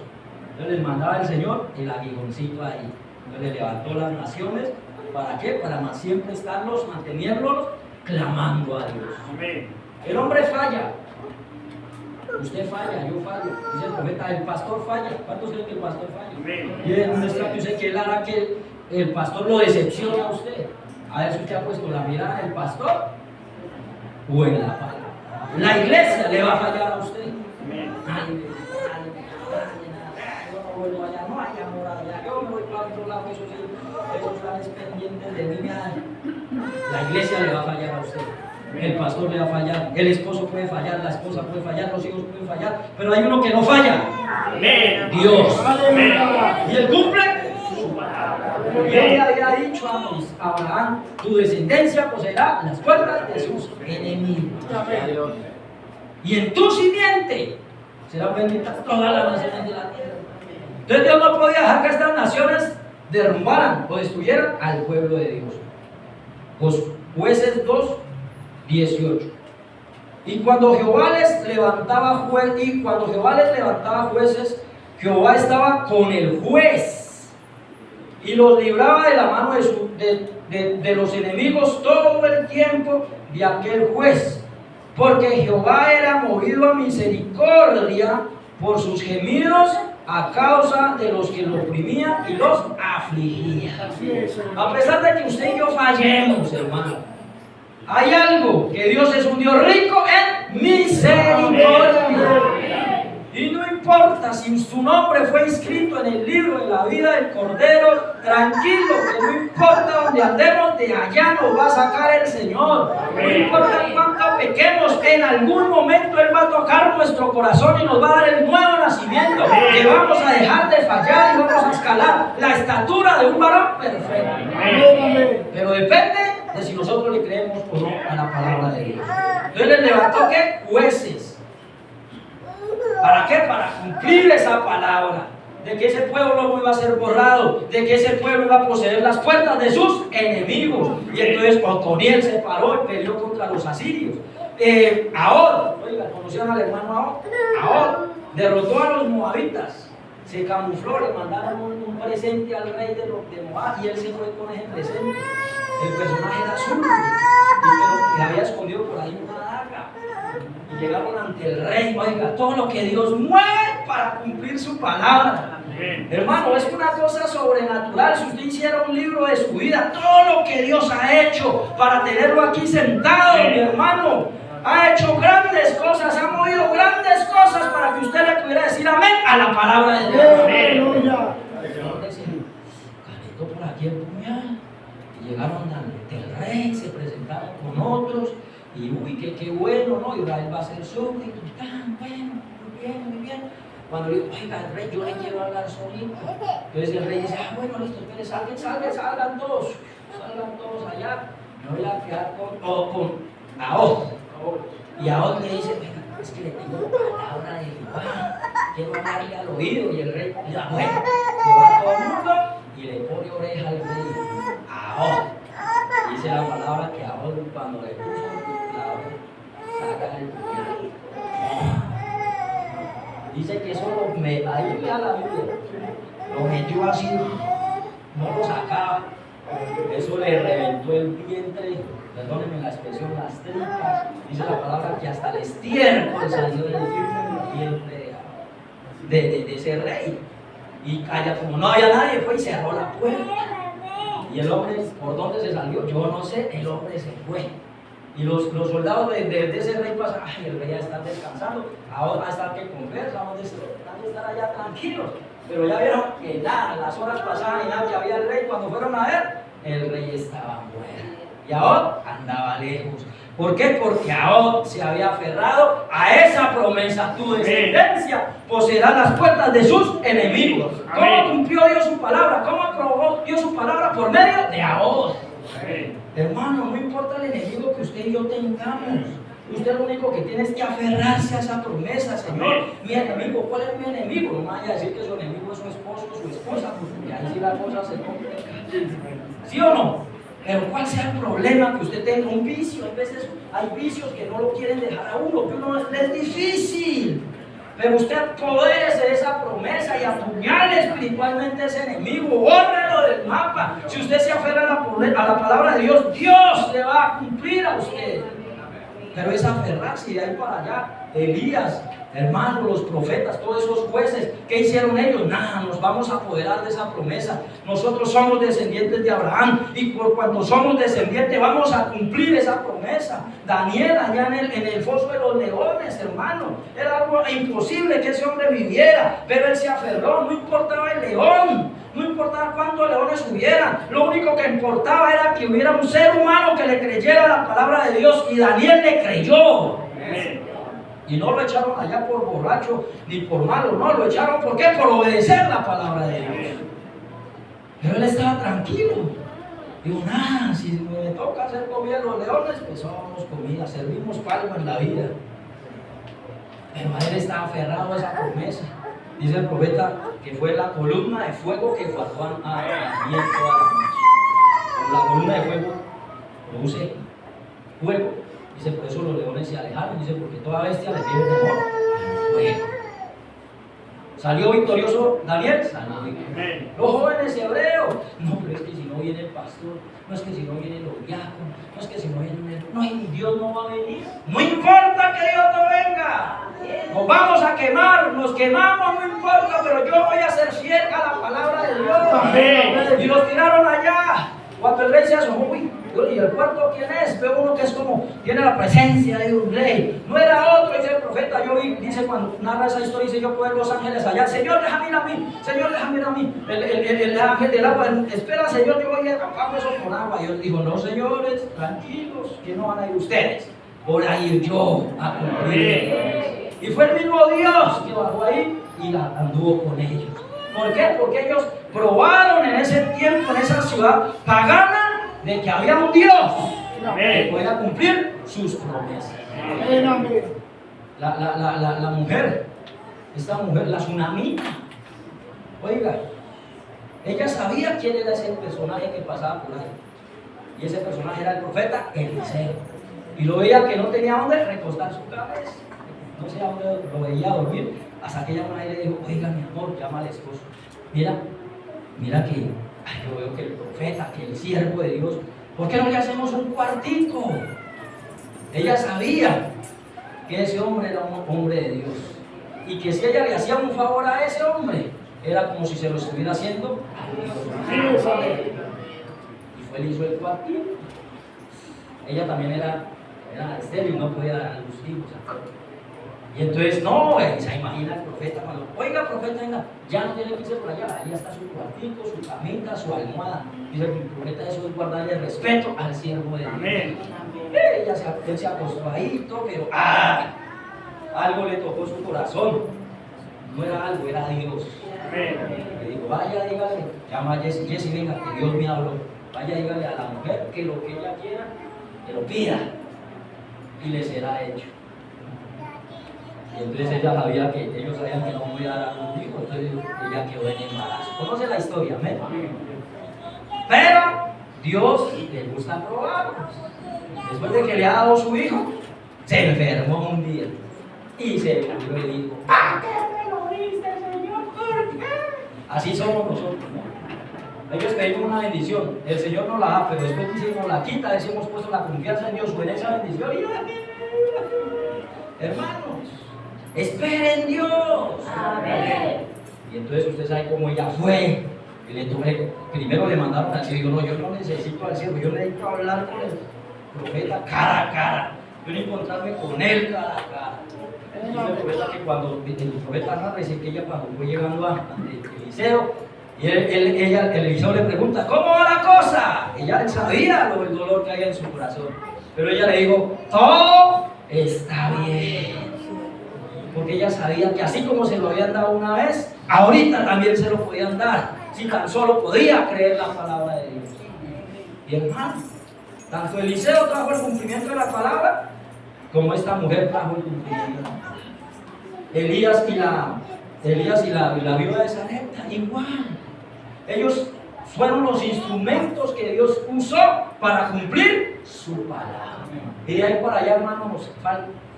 Entonces les mandaba el Señor el aguijoncito ahí. Entonces le levantó las naciones. ¿Para qué? Para siempre estarlos, mantenerlos clamando a Dios. Amén. El hombre falla. Usted falla, yo fallo. Dice el profeta, el pastor falla. ¿Cuántos creen que el pastor falla? Amén. Y en un extracto dice que él hará que el pastor lo decepcione a usted. A ver si usted ha puesto la mirada en el pastor o en la palabra. La iglesia le va a fallar a usted. Amén. Bueno, allá no hay amor allá, yo me voy para otro lado, esos planes pendientes de mí. La iglesia le va a fallar a usted, el pastor le va a fallar, el esposo puede fallar, la esposa puede fallar, los hijos pueden fallar, pero hay uno que no falla. Amén. Dios. Amén. Y él cumple su palabra. Y él le había dicho a Abraham, tu descendencia poseerá las puertas de sus enemigos. Amén. Y en tu simiente serán benditas todas las naciones de la tierra. Entonces Dios no podía dejar que estas naciones derrumbaran o destruyeran al pueblo de Dios. Jueces 2, 18. Y cuando Jehová les levantaba jueces, Jehová estaba con el juez y los libraba de la mano de los enemigos todo el tiempo de aquel juez, porque Jehová era movido a misericordia por sus gemidos a causa de los que lo oprimían y los afligían. A pesar de que usted y yo fallemos, hermano, hay algo, que Dios es un Dios rico en misericordia. Y no importa si su nombre fue inscrito en el libro de la vida del Cordero, tranquilo, que no importa donde andemos, de allá nos va a sacar el Señor. No importa cuánto pequemos, en algún momento Él va a tocar nuestro corazón y nos va a dar el nuevo nacimiento, que vamos a dejar de fallar y vamos a escalar la estatura de un varón perfecto. Pero depende de si nosotros le creemos o no a la palabra de Dios. Entonces les levantó, ¿qué? Jueces. ¿Para qué? Para cumplir esa palabra de que ese pueblo no iba a ser borrado, de que ese pueblo iba a poseer las puertas de sus enemigos. Y entonces Otoniel se paró y peleó contra los asirios. Ahod, oiga, ¿conocían al hermano Ahod? Ahod derrotó a los moabitas, se camufló, le mandaron un presente al rey de Moab y él se fue con ese presente. El personaje era azul, pero le había escondido por ahí una daga. Y llegaron ante el rey, oiga, todo lo que Dios mueve para cumplir su palabra. Hermano, es una cosa sobrenatural. Si usted hiciera un libro de su vida, todo lo que Dios ha hecho para tenerlo aquí sentado, mi hermano, ha hecho grandes cosas, ha movido grandes cosas para que usted le pudiera decir amén a la palabra de Dios. Aleluya. Calentó por aquí el puñal y llegaron ante el rey, se presentaron con otros. Y uy, qué bueno, ¿no? Israel va a ser súbdito, tan bueno, muy bien. Cuando le digo, oiga, el rey, yo le quiero hablar solito. Entonces el rey dice, bueno, listo, espere, salgan todos allá. Me voy a quedar con Ahod. Y Ahod le dice, venga, es que le tengo palabra de Jehová, quiero hablarle al oído. Y el rey dice, bueno, se va todo el mundo y le pone oreja al rey. Ahod. Dice la palabra que Ahod, cuando le puso saca el puñal. Dice que eso ahí lea la Biblia, lo metió así, no lo sacaba. Eso le reventó el vientre, perdónenme la expresión, las tripas. Dice la palabra que hasta el estiércol salió del vientre de ese rey. Y calla, como no había nadie, fue y cerró la puerta. Y el hombre, ¿por dónde se salió? Yo no sé, el hombre se fue. Y los soldados de ese rey pasan, ay, el rey ya está descansando, ahora va a estar que conversa, van a estar allá tranquilos. Pero ya vieron que nada, las horas pasaban y nada, que había el rey. Cuando fueron a ver, el rey estaba muerto. Y Ahod andaba lejos. ¿Por qué? porque Ahod se había aferrado a esa promesa. Tu descendencia poseerá las puertas de sus enemigos. ¿Cómo cumplió Dios su palabra? ¿Cómo aprobó Dios su palabra? Por medio de Ahod. Hermano, no importa el enemigo que usted y yo tengamos. Usted lo único que tiene es que aferrarse a esa promesa, Señor. Mi enemigo, ¿cuál es mi enemigo? No me vaya a decir que su enemigo es su esposo o su esposa, porque ahí sí la cosa se complica. ¿Sí o no? Pero ¿cuál sea el problema que usted tenga? Un vicio. A veces hay vicios que no lo quieren dejar a uno, que uno es difícil. Pero usted apodérese de esa promesa y apuñale espiritualmente a ese enemigo, bórrelo del mapa. Si usted se aferra a la palabra de Dios, Dios le va a cumplir a usted. Pero es aferrarse de ahí para allá. Elías, hermanos, los profetas, todos esos jueces, ¿qué hicieron ellos? Nada, nos vamos a apoderar de esa promesa. Nosotros somos descendientes de Abraham y por cuanto somos descendientes vamos a cumplir esa promesa. Daniel allá en el foso de los leones, hermano, era algo imposible que ese hombre viviera, pero él se aferró, no importaba el león. No importaba cuántos leones hubieran, lo único que importaba era que hubiera un ser humano que le creyera la palabra de Dios, y Daniel le creyó. Y no lo echaron allá por borracho ni por malo, no, lo echaron ¿por qué? Por obedecer la palabra de Dios. Pero él estaba tranquilo. Digo, nada, si me toca hacer comida a los leones, pues somos comida, servimos algo en la vida. Pero él estaba aferrado a esa promesa. Dice el profeta que fue la columna de fuego que guardó a Daniel toda la noche. La columna de fuego produce fuego Dice, por eso los leones se alejaron. Dice, porque toda bestia le tiene temor al fuego. ¿Salió victorioso Daniel? Salió victorioso. Los jóvenes hebreos. No, pero es que si no viene el pastor, no es que si no vienen los diáconos, no es que si no viene no, y Dios no va a venir. No importa que Dios no venga. Nos vamos a quemar, nos quemamos, no importa, pero yo voy a ser fiel a la palabra de Dios. Amén. Y los tiraron allá. Cuando el rey se asomó, uy, ¿y el cuarto quién es? Veo uno que es como, tiene la presencia de un rey. No era otro, dice el profeta. Yo vi, dice cuando narra esa historia, dice yo puedo ver los ángeles allá. Señor, déjame ir a mí. Señor, déjame ir a mí. El ángel del agua, espera, Señor, yo voy a taparme eso con agua. Y él dijo, no, señores, tranquilos, que no van a ir ustedes. Por ahí yo a cumplir. Y fue el mismo Dios que bajó ahí y anduvo con ellos. ¿Por qué? Porque ellos probaron en ese tiempo, en esa ciudad pagana, de que había un Dios que podía cumplir sus promesas. La mujer, esta mujer, la tsunamita, oiga, ella sabía quién era ese personaje que pasaba por ahí. Y ese personaje era el profeta Eliseo. Y lo veía que no tenía dónde recostar su cabeza. No sé a dónde lo veía dormir. Hasta que ella una vez le dijo, oiga mi amor, llama al esposo. Mira que yo veo que el profeta, que el siervo de Dios, ¿por qué no le hacemos un cuartico? Ella sabía que ese hombre era un hombre de Dios. Y que si ella le hacía un favor a ese hombre, era como si se lo estuviera haciendo a Dios. Y fue, le hizo el cuartico. Ella también era estéril, no podía dar a luz hijos. Y entonces, no, se imagina el profeta cuando, oiga, profeta, venga, ya no tiene que irse por allá, ahí está su cuartico, su camita, su almohada. Dice que el profeta eso es guardarle respeto al siervo de Dios. Amén. Él se acostó ahí, pero algo le tocó su corazón. No era algo, era Dios. Amén. Le dijo, vaya, dígale, llama a Jesse, venga, que Dios me habló. Vaya, dígale a la mujer que lo que ella quiera, que lo pida y le será hecho. Y entonces ella sabía que ellos sabían que no podía dar a un hijo, entonces ella quedó en embarazo. ¿Conoce la historia? ¿Amén? Pero Dios le gusta probar. Después de que le ha dado su hijo, se enfermó un día y se murió y dijo, ¿para qué me lo diste, Señor? ¿Por qué? Así somos nosotros, ¿no? Ellos pedimos una bendición, el Señor nos la da, pero después dice, nos la quita, decimos puesto la confianza en Dios o en esa bendición y hermanos, esperen Dios. Amén. Y entonces usted sabe cómo ella fue. Y le tuve, primero le mandaron al cielo. Digo, no, yo no necesito al cielo, yo necesito hablar con el profeta cara a cara. Yo necesito encontrarme con él cara a cara. Dice el profeta que cuando el profeta narra, dice que ella cuando fue llegando a Eliseo, y el Eliseo le pregunta, ¿cómo va la cosa? Ella sabía el dolor que había en su corazón. Pero ella le dijo, todo está bien. Porque ella sabía que así como se lo habían dado una vez, ahorita también se lo podían dar, si tan solo podía creer la palabra de Dios. Y hermano, tanto Eliseo trajo el cumplimiento de la palabra, como esta mujer trajo el cumplimiento de la palabra. Elías y la viuda de Sarepta, igual. Ellos fueron los instrumentos que Dios usó para cumplir su palabra. Y de ahí para allá, hermanos,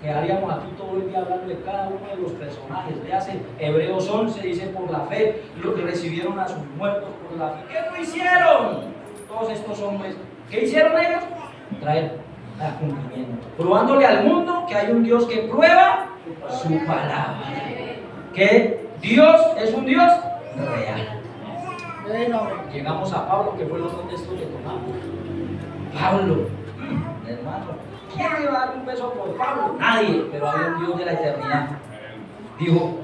quedaríamos aquí todo el día hablando de cada uno de los personajes. Léase Hebreos 11, dice por la fe, los que recibieron a sus muertos por la fe. ¿Qué no hicieron? Todos estos hombres, ¿qué hicieron ellos? Traer a cumplimiento, probándole al mundo que hay un Dios que prueba su palabra, que Dios es un Dios real. Llegamos a Pablo, que fue el otro texto que tomamos. Pablo, hermano, ¿quién iba a dar un peso por Pablo? Nadie, pero había un Dios de la eternidad. Dijo,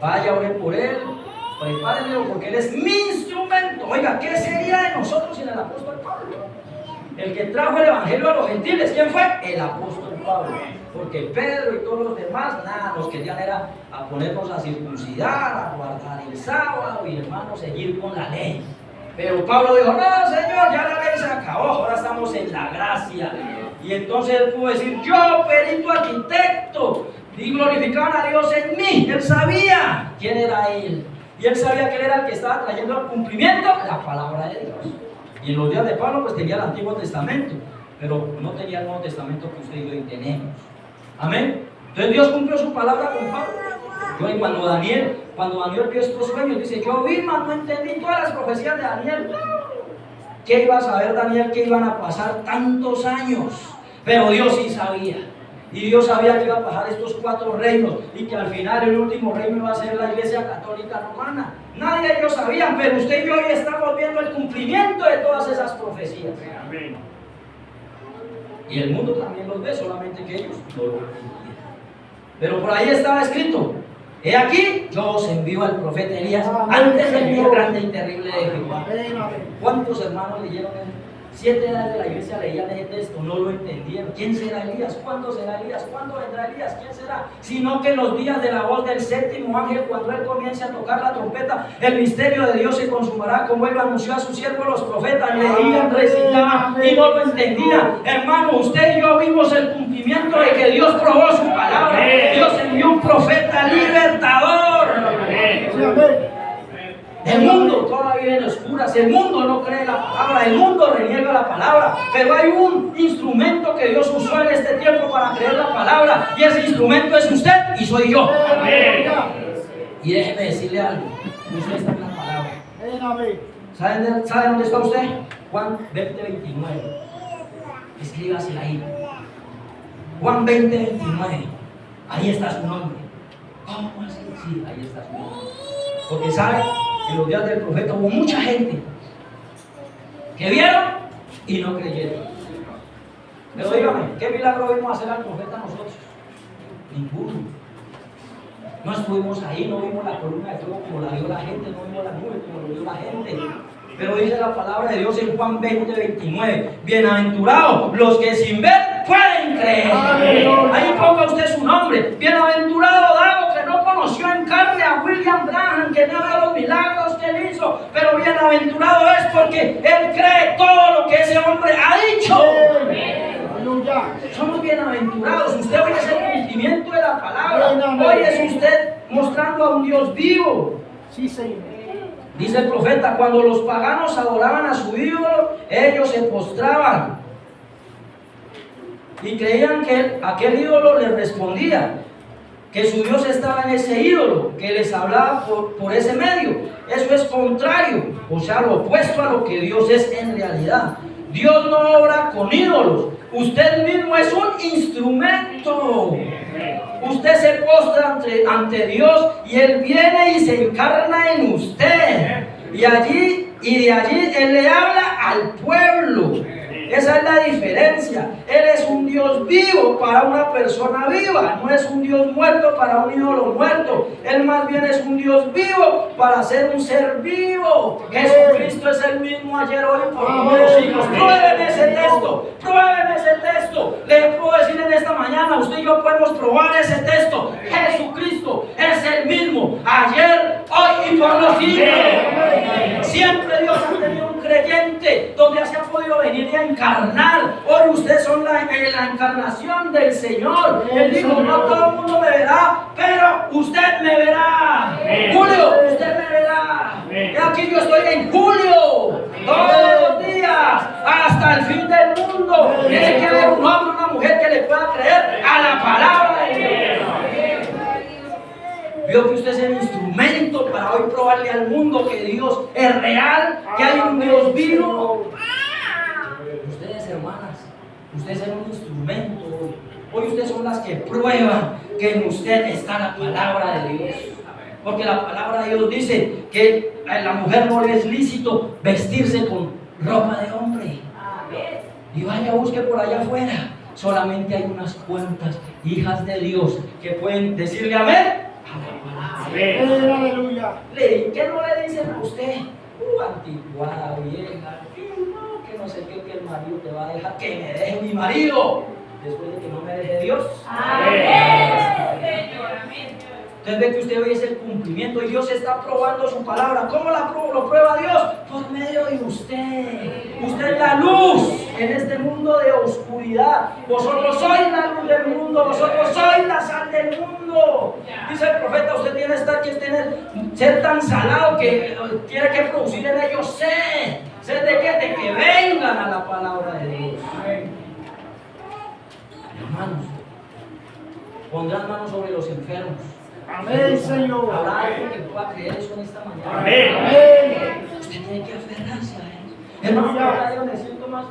vaya, ore por él, prepárenlo porque él es mi instrumento. Oiga, ¿qué sería de nosotros sin el apóstol Pablo? El que trajo el evangelio a los gentiles, ¿quién fue? El apóstol Pablo. Porque Pedro y todos los demás, nada, nos querían era a ponernos a circuncidar, a guardar el sábado y hermanos, seguir con la ley. Pero Pablo dijo, no Señor, ya la ley se acabó, ahora estamos en la gracia. Y entonces él pudo decir, yo, perito arquitecto, y glorificaban a Dios en mí. Él sabía quién era él. Y él sabía que él era el que estaba trayendo al cumplimiento la palabra de Dios. Y en los días de Pablo pues tenía el Antiguo Testamento. pero no tenía el Nuevo Testamento que usted y yo hoy tenemos. Amén. Entonces Dios cumplió su palabra con Pablo. Yo, cuando Daniel vio estos sueños, dice, yo vi, mas no entendí todas las profecías de Daniel. ¿Qué iba a saber Daniel que iban a pasar tantos años? Pero Dios sí sabía. Y Dios sabía que iba a pasar estos 4 reinos y que al final el último reino iba a ser la Iglesia Católica Romana. Nadie de ellos sabían, pero usted y yo hoy estamos viendo el cumplimiento de todas esas profecías. Amén. Y el mundo también los ve, solamente que ellos no lo ven. Pero por ahí estaba escrito, he aquí, yo os envío al profeta Elías antes del día grande y terrible de Jehová. ¿Cuántos hermanos leyeron eso? 7 edades de la iglesia leían ese texto, no lo entendieron. ¿Quién será Elías? ¿Cuándo será Elías? ¿Cuándo vendrá Elías? ¿Quién será? Sino que en los días de la voz del 7º ángel, cuando él comience a tocar la trompeta, el misterio de Dios se consumará, como él lo anunció a sus siervos los profetas. Leían, recitaban y no lo entendían. Hermano, usted y yo vimos el cumplimiento de que Dios probó su palabra. Dios envió un profeta libertador. El mundo todavía en oscuras, el mundo no cree la palabra, el mundo reniega la palabra, pero hay un instrumento que Dios usó en este tiempo para creer la palabra, y ese instrumento es usted y soy yo. Amén. Y déjeme decirle algo, usted está en la palabra. ¿Sabe dónde está usted? Juan 20:29. Escríbasela ahí. Juan 20:29. Ahí está su nombre. ¿Cómo así? Sí, ahí está su nombre. Porque sabe, en los días del profeta hubo mucha gente que vieron y no creyeron. Pero dígame, ¿qué milagro vimos hacer al profeta nosotros? Ninguno. No estuvimos ahí, no vimos la columna de fuego como la vio la gente, no vimos la nube como lo vio la gente. Pero dice la palabra de Dios en Juan 20:29, bienaventurados los que sin ver pueden creer. Ahí ponga usted su nombre. Bienaventurado Dago, que no conoció en carne a William Branham, que no vio los milagros que él hizo, pero bienaventurado es porque él cree todo lo que ese hombre ha dicho. Somos bienaventurados. Usted hoy es el cumplimiento de la palabra. Hoy es usted mostrando a un Dios vivo. Sí, Señor. Dice el profeta, cuando los paganos adoraban a su ídolo, ellos se postraban y creían que aquel ídolo les respondía, que su Dios estaba en ese ídolo, que les hablaba por ese medio. Eso es contrario, o sea, lo opuesto a lo que Dios es en realidad. Dios no obra con ídolos. Usted mismo es un instrumento. Usted se postra ante Dios y Él viene y se encarna en usted. Y de allí Él le habla al pueblo. Esa es la diferencia. Él es un Dios vivo para una persona viva. No es un Dios muerto para un ídolo muerto. Él más bien es un Dios vivo para ser un ser vivo. Jesucristo es el mismo ayer, hoy, por todos los siglos. Prueben ese texto. Prueben ese texto. Les puedo decir en esta mañana, usted y yo podemos probar ese texto. Jesucristo es el mismo ayer, hoy y por los siglos. Siempre Dios ha tenido un creyente donde se ha podido venir y encarnar. Hoy ustedes son la encarnación del Señor. Él dijo, no todo el mundo me verá, pero usted me verá. Julio, usted me verá. Y aquí yo estoy en Julio, todos los días, hasta el fin del mundo. Tiene que haber un hombre, una mujer que le pueda creer a la palabra de Dios. Vio que usted es el instrumento para hoy probarle al mundo que Dios es real, que hay un Dios vivo. Ustedes, hermanas, ustedes son un instrumento hoy. Hoy ustedes son las que prueban que en usted está la palabra de Dios. Porque la palabra de Dios dice que a la mujer no le es lícito vestirse con ropa de hombre. Y vaya, busque por allá afuera. Solamente hay unas cuantas hijas de Dios que pueden decirle amén. Amén. Aleluya. ¿Qué no le dicen a usted? Anticuada, vieja, que no sé qué, que el marido te va a dejar, que me deje mi marido, después de que no me deje Dios. Amén. Entonces ve que usted hoy es el cumplimiento y Dios está probando su palabra. ¿Cómo lo prueba Dios? Por medio de usted. Usted es la luz en este mundo de oscuridad. Vosotros sois la luz del mundo, vosotros sois la sal del mundo. Dice el profeta, usted tiene que ser tan salado que tiene que producir en ellos sed. ¿Sed de qué? De que vengan a la palabra de Dios. manos. Pondrán manos sobre los enfermos. Amén, Señor. Habrá alguien que pueda creer eso en esta mañana. Amén. Amén. Usted tiene que aferrarse a eso. Hermano, cada día me siento más,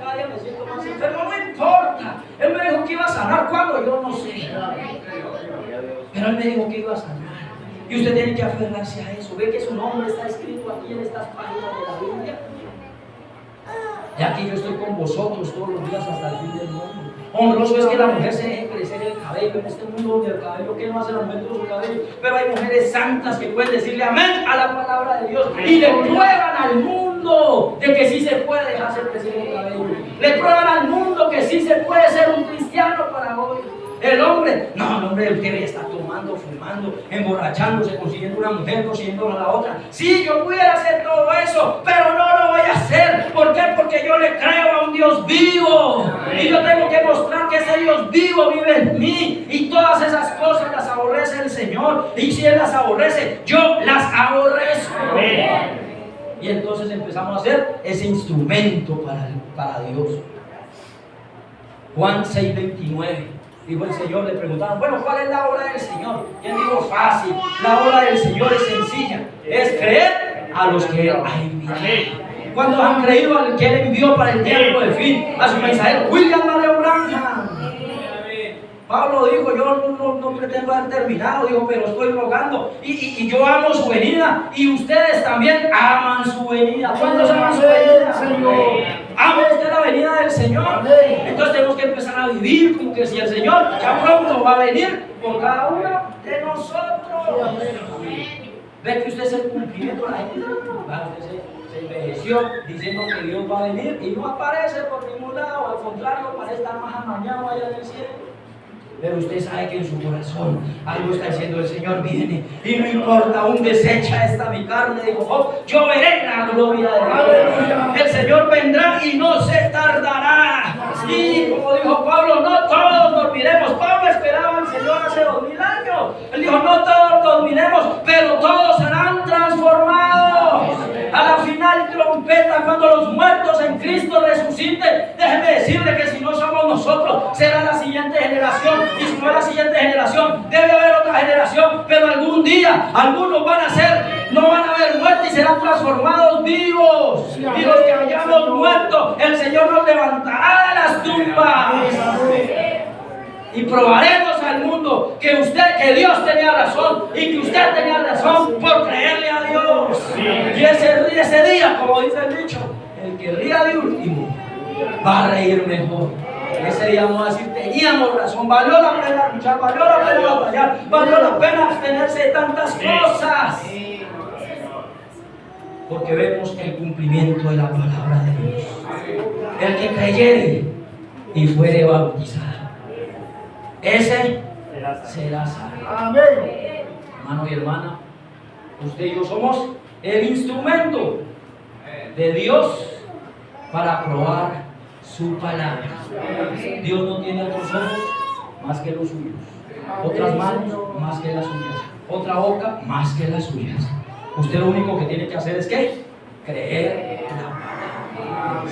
cada día me siento más enfermo. No importa. Él me dijo que iba a sanar. ¿Cuándo? Yo no sé. Pero Él me dijo que iba a sanar. Y usted tiene que aferrarse a eso. Ve que su nombre está escrito aquí en estas páginas de la Biblia. Y aquí yo estoy con vosotros todos los días hasta el fin del mundo. Honroso es que la mujer se deje crecer el cabello en este mundo donde el cabello que no hace el aumento de su cabello. Pero hay mujeres santas que pueden decirle amén a la palabra de Dios y le prueban al mundo de que sí se puede dejarse crecer el cabello. Le prueban al mundo que sí se puede ser un cristiano para hoy. El hombre el que está tomando, fumando, emborrachándose, consiguiendo una mujer, consiguiendo a la otra. Sí, yo pudiera hacer todo eso, pero no lo voy a hacer. ¿Por qué? Porque yo le creo a un Dios vivo. Y yo tengo que mostrar que ese Dios vivo vive en mí. Y todas esas cosas las aborrece el Señor. Y si Él las aborrece, yo las aborrezco. Y entonces empezamos a hacer ese instrumento para Dios. Juan 6:29. Dijo el Señor, le preguntaron, bueno, ¿cuál es la obra del Señor? Y Él dijo, fácil, la obra del Señor es sencilla, es creer a los que Él ha enviado. ¿Cuántos han creído al que Él envió para el tiempo del fin? A su mensajero, William Marion Branham. Pablo dijo, yo no pretendo haber terminado, dijo, pero estoy rogando y yo amo su venida y ustedes también aman su venida. ¿Cuántos aman su venida? Señor. ¿Ama usted la venida del Señor? Entonces tenemos que empezar a vivir como que si el Señor ya pronto va a venir por cada uno de nosotros. Ve que usted es el cumplimiento de la gente. Usted se envejeció diciendo que Dios va a venir y no aparece por ningún lado. Al contrario, parece estar más amañado allá en el cielo. Pero usted sabe que en su corazón algo está diciendo: el Señor viene y no importa, aún desecha esta mi carne. Digo, oh, yo veré la gloria de Dios. El Señor vendrá y no se tardará. Y como dijo Pablo, no todos dormiremos. Pablo esperaba al Señor hace 2000 años. Él dijo, no todos dormiremos, pero todos serán transformados. A la final trompeta, cuando los muertos en Cristo resuciten, déjeme decirle que si no somos nosotros, será la siguiente generación. Y si no es la siguiente generación, debe haber otra generación. Pero algún día, algunos van a ser, no van a haber muerte y serán transformados vivos. Y los que hayamos muerto, el Señor nos levantará de las tumbas. Y probaremos al mundo que Dios tenía razón y que usted tenía razón por creerle a Dios. Y ese día, como dice el dicho, el que ría de último va a reír mejor. Ese día vamos a decir, teníamos razón, valió la pena luchar, valió la pena batallar, valió la pena abstenerse de tantas cosas. Porque vemos el cumplimiento de la palabra de Dios. El que creyere y fuere bautizado, ese será salvo. Amén. Hermano y hermana, usted y yo somos el instrumento de Dios para probar su palabra. Dios no tiene otros ojos más que los suyos, otras manos más que las suyas, otra boca más que las suyas. Usted lo único que tiene que hacer es ¿qué? Creer en la palabra.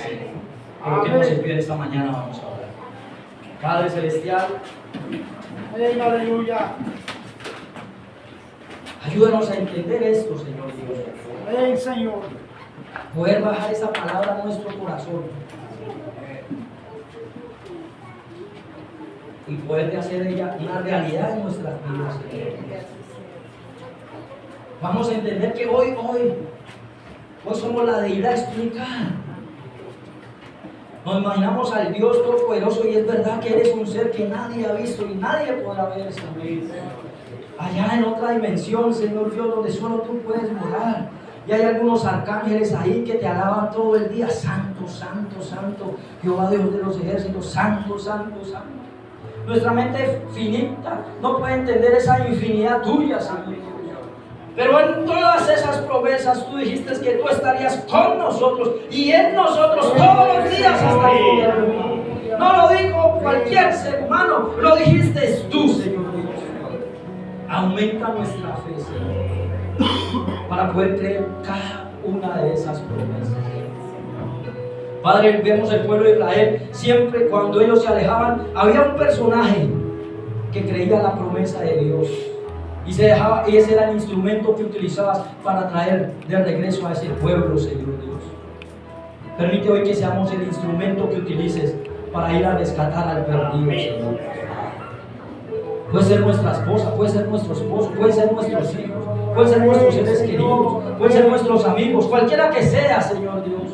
Coloquemos en pie esta mañana, vamos a orar. Padre Celestial, aleluya. Ayúdanos a entender esto, Señor Dios. Amén, Señor. Poder bajar esa palabra a nuestro corazón y poder hacer ella una realidad en nuestras vidas, Señor. Vamos a entender que hoy somos la deidad explicada. Nos imaginamos al Dios Todopoderoso y es verdad que eres un ser que nadie ha visto y nadie podrá ver, Señor. Allá en otra dimensión, Señor Dios, donde solo tú puedes morar. Y hay algunos arcángeles ahí que te alaban todo el día. Santo, santo, santo, Jehová Dios de los ejércitos. Santo, santo, santo. Nuestra mente finita no puede entender esa infinidad tuya, Señor. Pero en todas esas promesas tú dijiste que tú estarías con nosotros y en nosotros todos los días hasta el fin del mundo. No lo dijo cualquier ser humano, lo dijiste tú, Señor Dios. Aumenta nuestra fe, Señor, para poder creer cada una de esas promesas. Padre, vemos el pueblo de Israel, siempre cuando ellos se alejaban, había un personaje que creía la promesa de Dios. Y ese era el instrumento que utilizabas para traer de regreso a ese pueblo, Señor Dios. Permite hoy que seamos el instrumento que utilices para ir a rescatar al perdido, Señor. Puede ser nuestra esposa, puede ser nuestro esposo, puede ser nuestros hijos, puede ser nuestros seres queridos, puede ser nuestros amigos, cualquiera que sea, Señor Dios.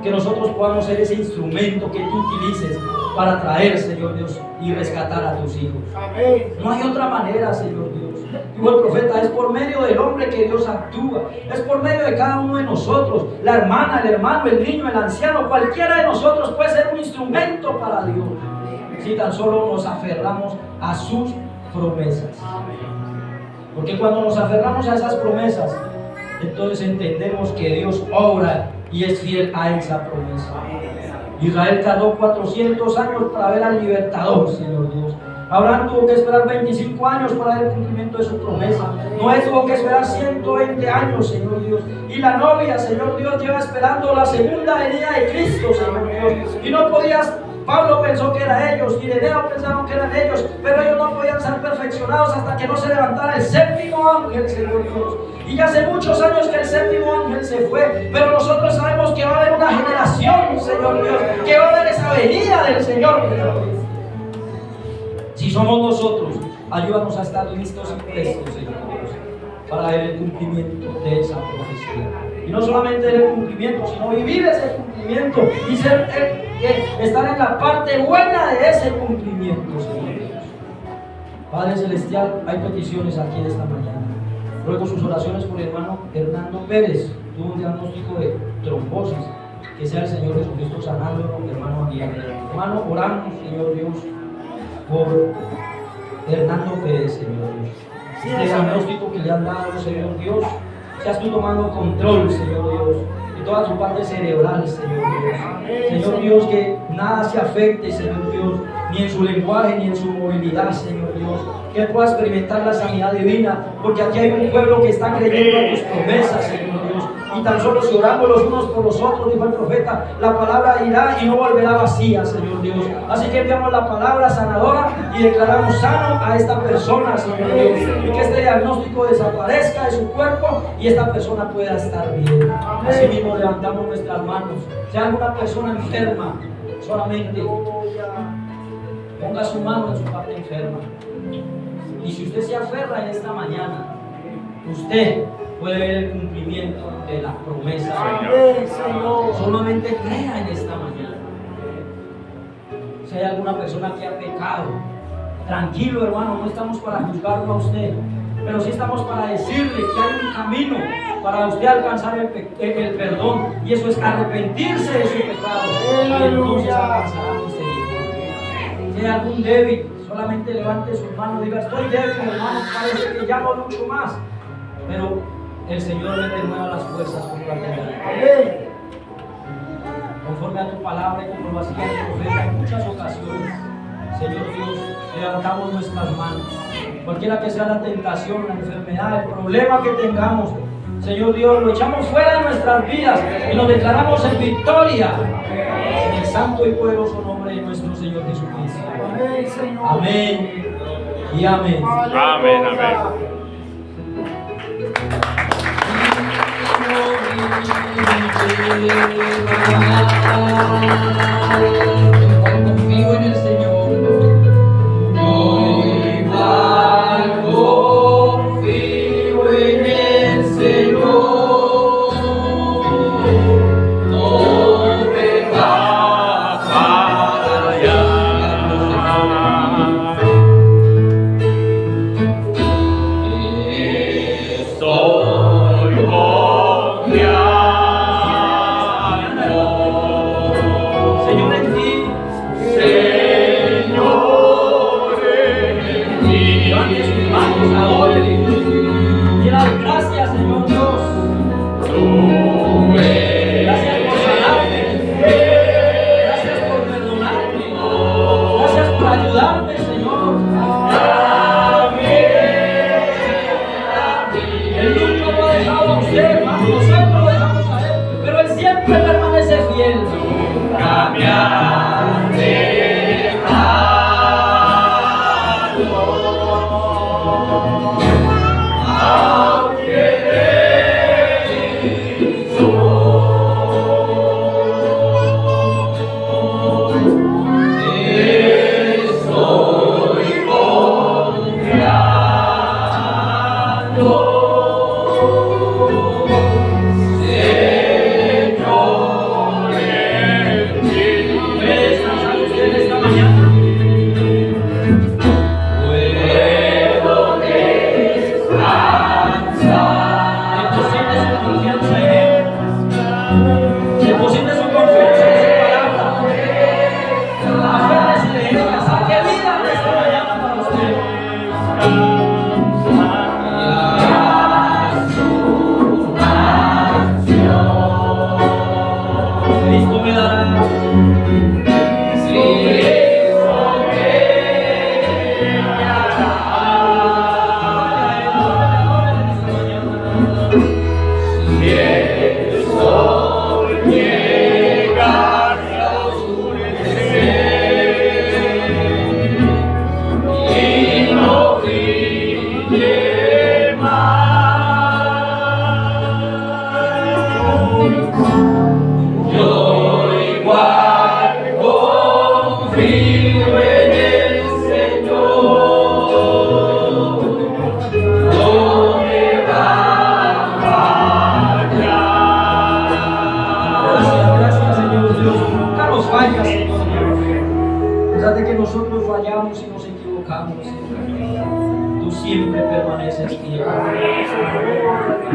Que nosotros podamos ser ese instrumento que tú utilices para traer, Señor Dios, y rescatar a tus hijos. Amén. No hay otra manera, Señor Dios. Dijo el profeta, es por medio del hombre que Dios actúa. Es por medio de cada uno de nosotros. La hermana, el hermano, el niño, el anciano, cualquiera de nosotros puede ser un instrumento para Dios. Si tan solo nos aferramos a sus promesas. Porque cuando nos aferramos a esas promesas, entonces entendemos que Dios obra y es fiel a esa promesa. Israel tardó 400 años para ver al libertador, Señor Dios. Abraham tuvo que esperar 25 años para ver el cumplimiento de su promesa. Noé tuvo que esperar 120 años, Señor Dios. Y la novia, Señor Dios, lleva esperando la segunda venida de Cristo, Señor Dios. Y no podías, Pablo pensó que eran ellos, y Ireneo pensaron que eran ellos, pero ellos no podían ser perfeccionados hasta que no se levantara el séptimo ángel, Señor Dios. Y ya hace muchos años que el séptimo ángel se fue, pero nosotros sabemos que va a haber una generación, Señor Dios, que va a haber esa venida del Señor. Si somos nosotros, ayúdanos a estar listos y prestos, Señor Dios, para ver el cumplimiento de esa profecía. Y no solamente el cumplimiento, sino vivir ese cumplimiento y estar en la parte buena de ese cumplimiento, Señor Dios. Padre Celestial, hay peticiones aquí en esta mañana. Ruego sus oraciones por el hermano Hernando Pérez, tuvo un diagnóstico de trombosis. Que sea el Señor Jesucristo sanándolo, hermano Aguilar. Hermano, oramos, Señor Dios, por Hernando Pérez, Señor Dios. Este diagnóstico que le han dado, Señor Dios, seas tú tomando control, Señor Dios, de toda su parte cerebral, Señor Dios. Señor Dios, que nada se afecte, Señor Dios, ni en su lenguaje, ni en su movilidad, Señor Dios. Que él pueda experimentar la sanidad divina, porque aquí hay un pueblo que está creyendo en tus promesas, Señor Dios. Y tan solo si oramos los unos por los otros, dijo el profeta, la palabra irá y no volverá vacía, Señor Dios. Así que enviamos la palabra sanadora y declaramos sano a esta persona, Señor Dios. Y que este diagnóstico desaparezca de su cuerpo y esta persona pueda estar bien. Así mismo levantamos nuestras manos. Si hay alguna persona enferma, solamente ponga su mano en su parte enferma. Y si usted se aferra en esta mañana, usted puede ver el cumplimiento de la promesa. Señor. Solamente crea en esta mañana. Si hay alguna persona que ha pecado, tranquilo, hermano, no estamos para juzgarlo a usted, pero sí estamos para decirle que hay un camino para usted alcanzar el perdón, y eso es arrepentirse de su pecado, y entonces alcanzará misericordia. Si hay algún débil, solamente levante sus manos y diga, estoy débil, hermano, parece que ya no lucho más, pero el Señor le renueva las fuerzas con la vida. Conforme a tu palabra y como lo hacía el profeta en muchas ocasiones, Señor Dios, levantamos nuestras manos. Cualquiera que sea la tentación, la enfermedad, el problema que tengamos, Señor Dios, lo echamos fuera de nuestras vidas y nos declaramos en victoria en el santo y poderoso nombre de nuestro Señor Jesucristo. Amén y amén. Amén, amén. Confío en el Señor. Yo igual confío en el Señor. No me va a fallar. Estoy confiando. Señor, en ti Nosotros fallamos y nos equivocamos, Señor. Tú siempre permaneces fiel.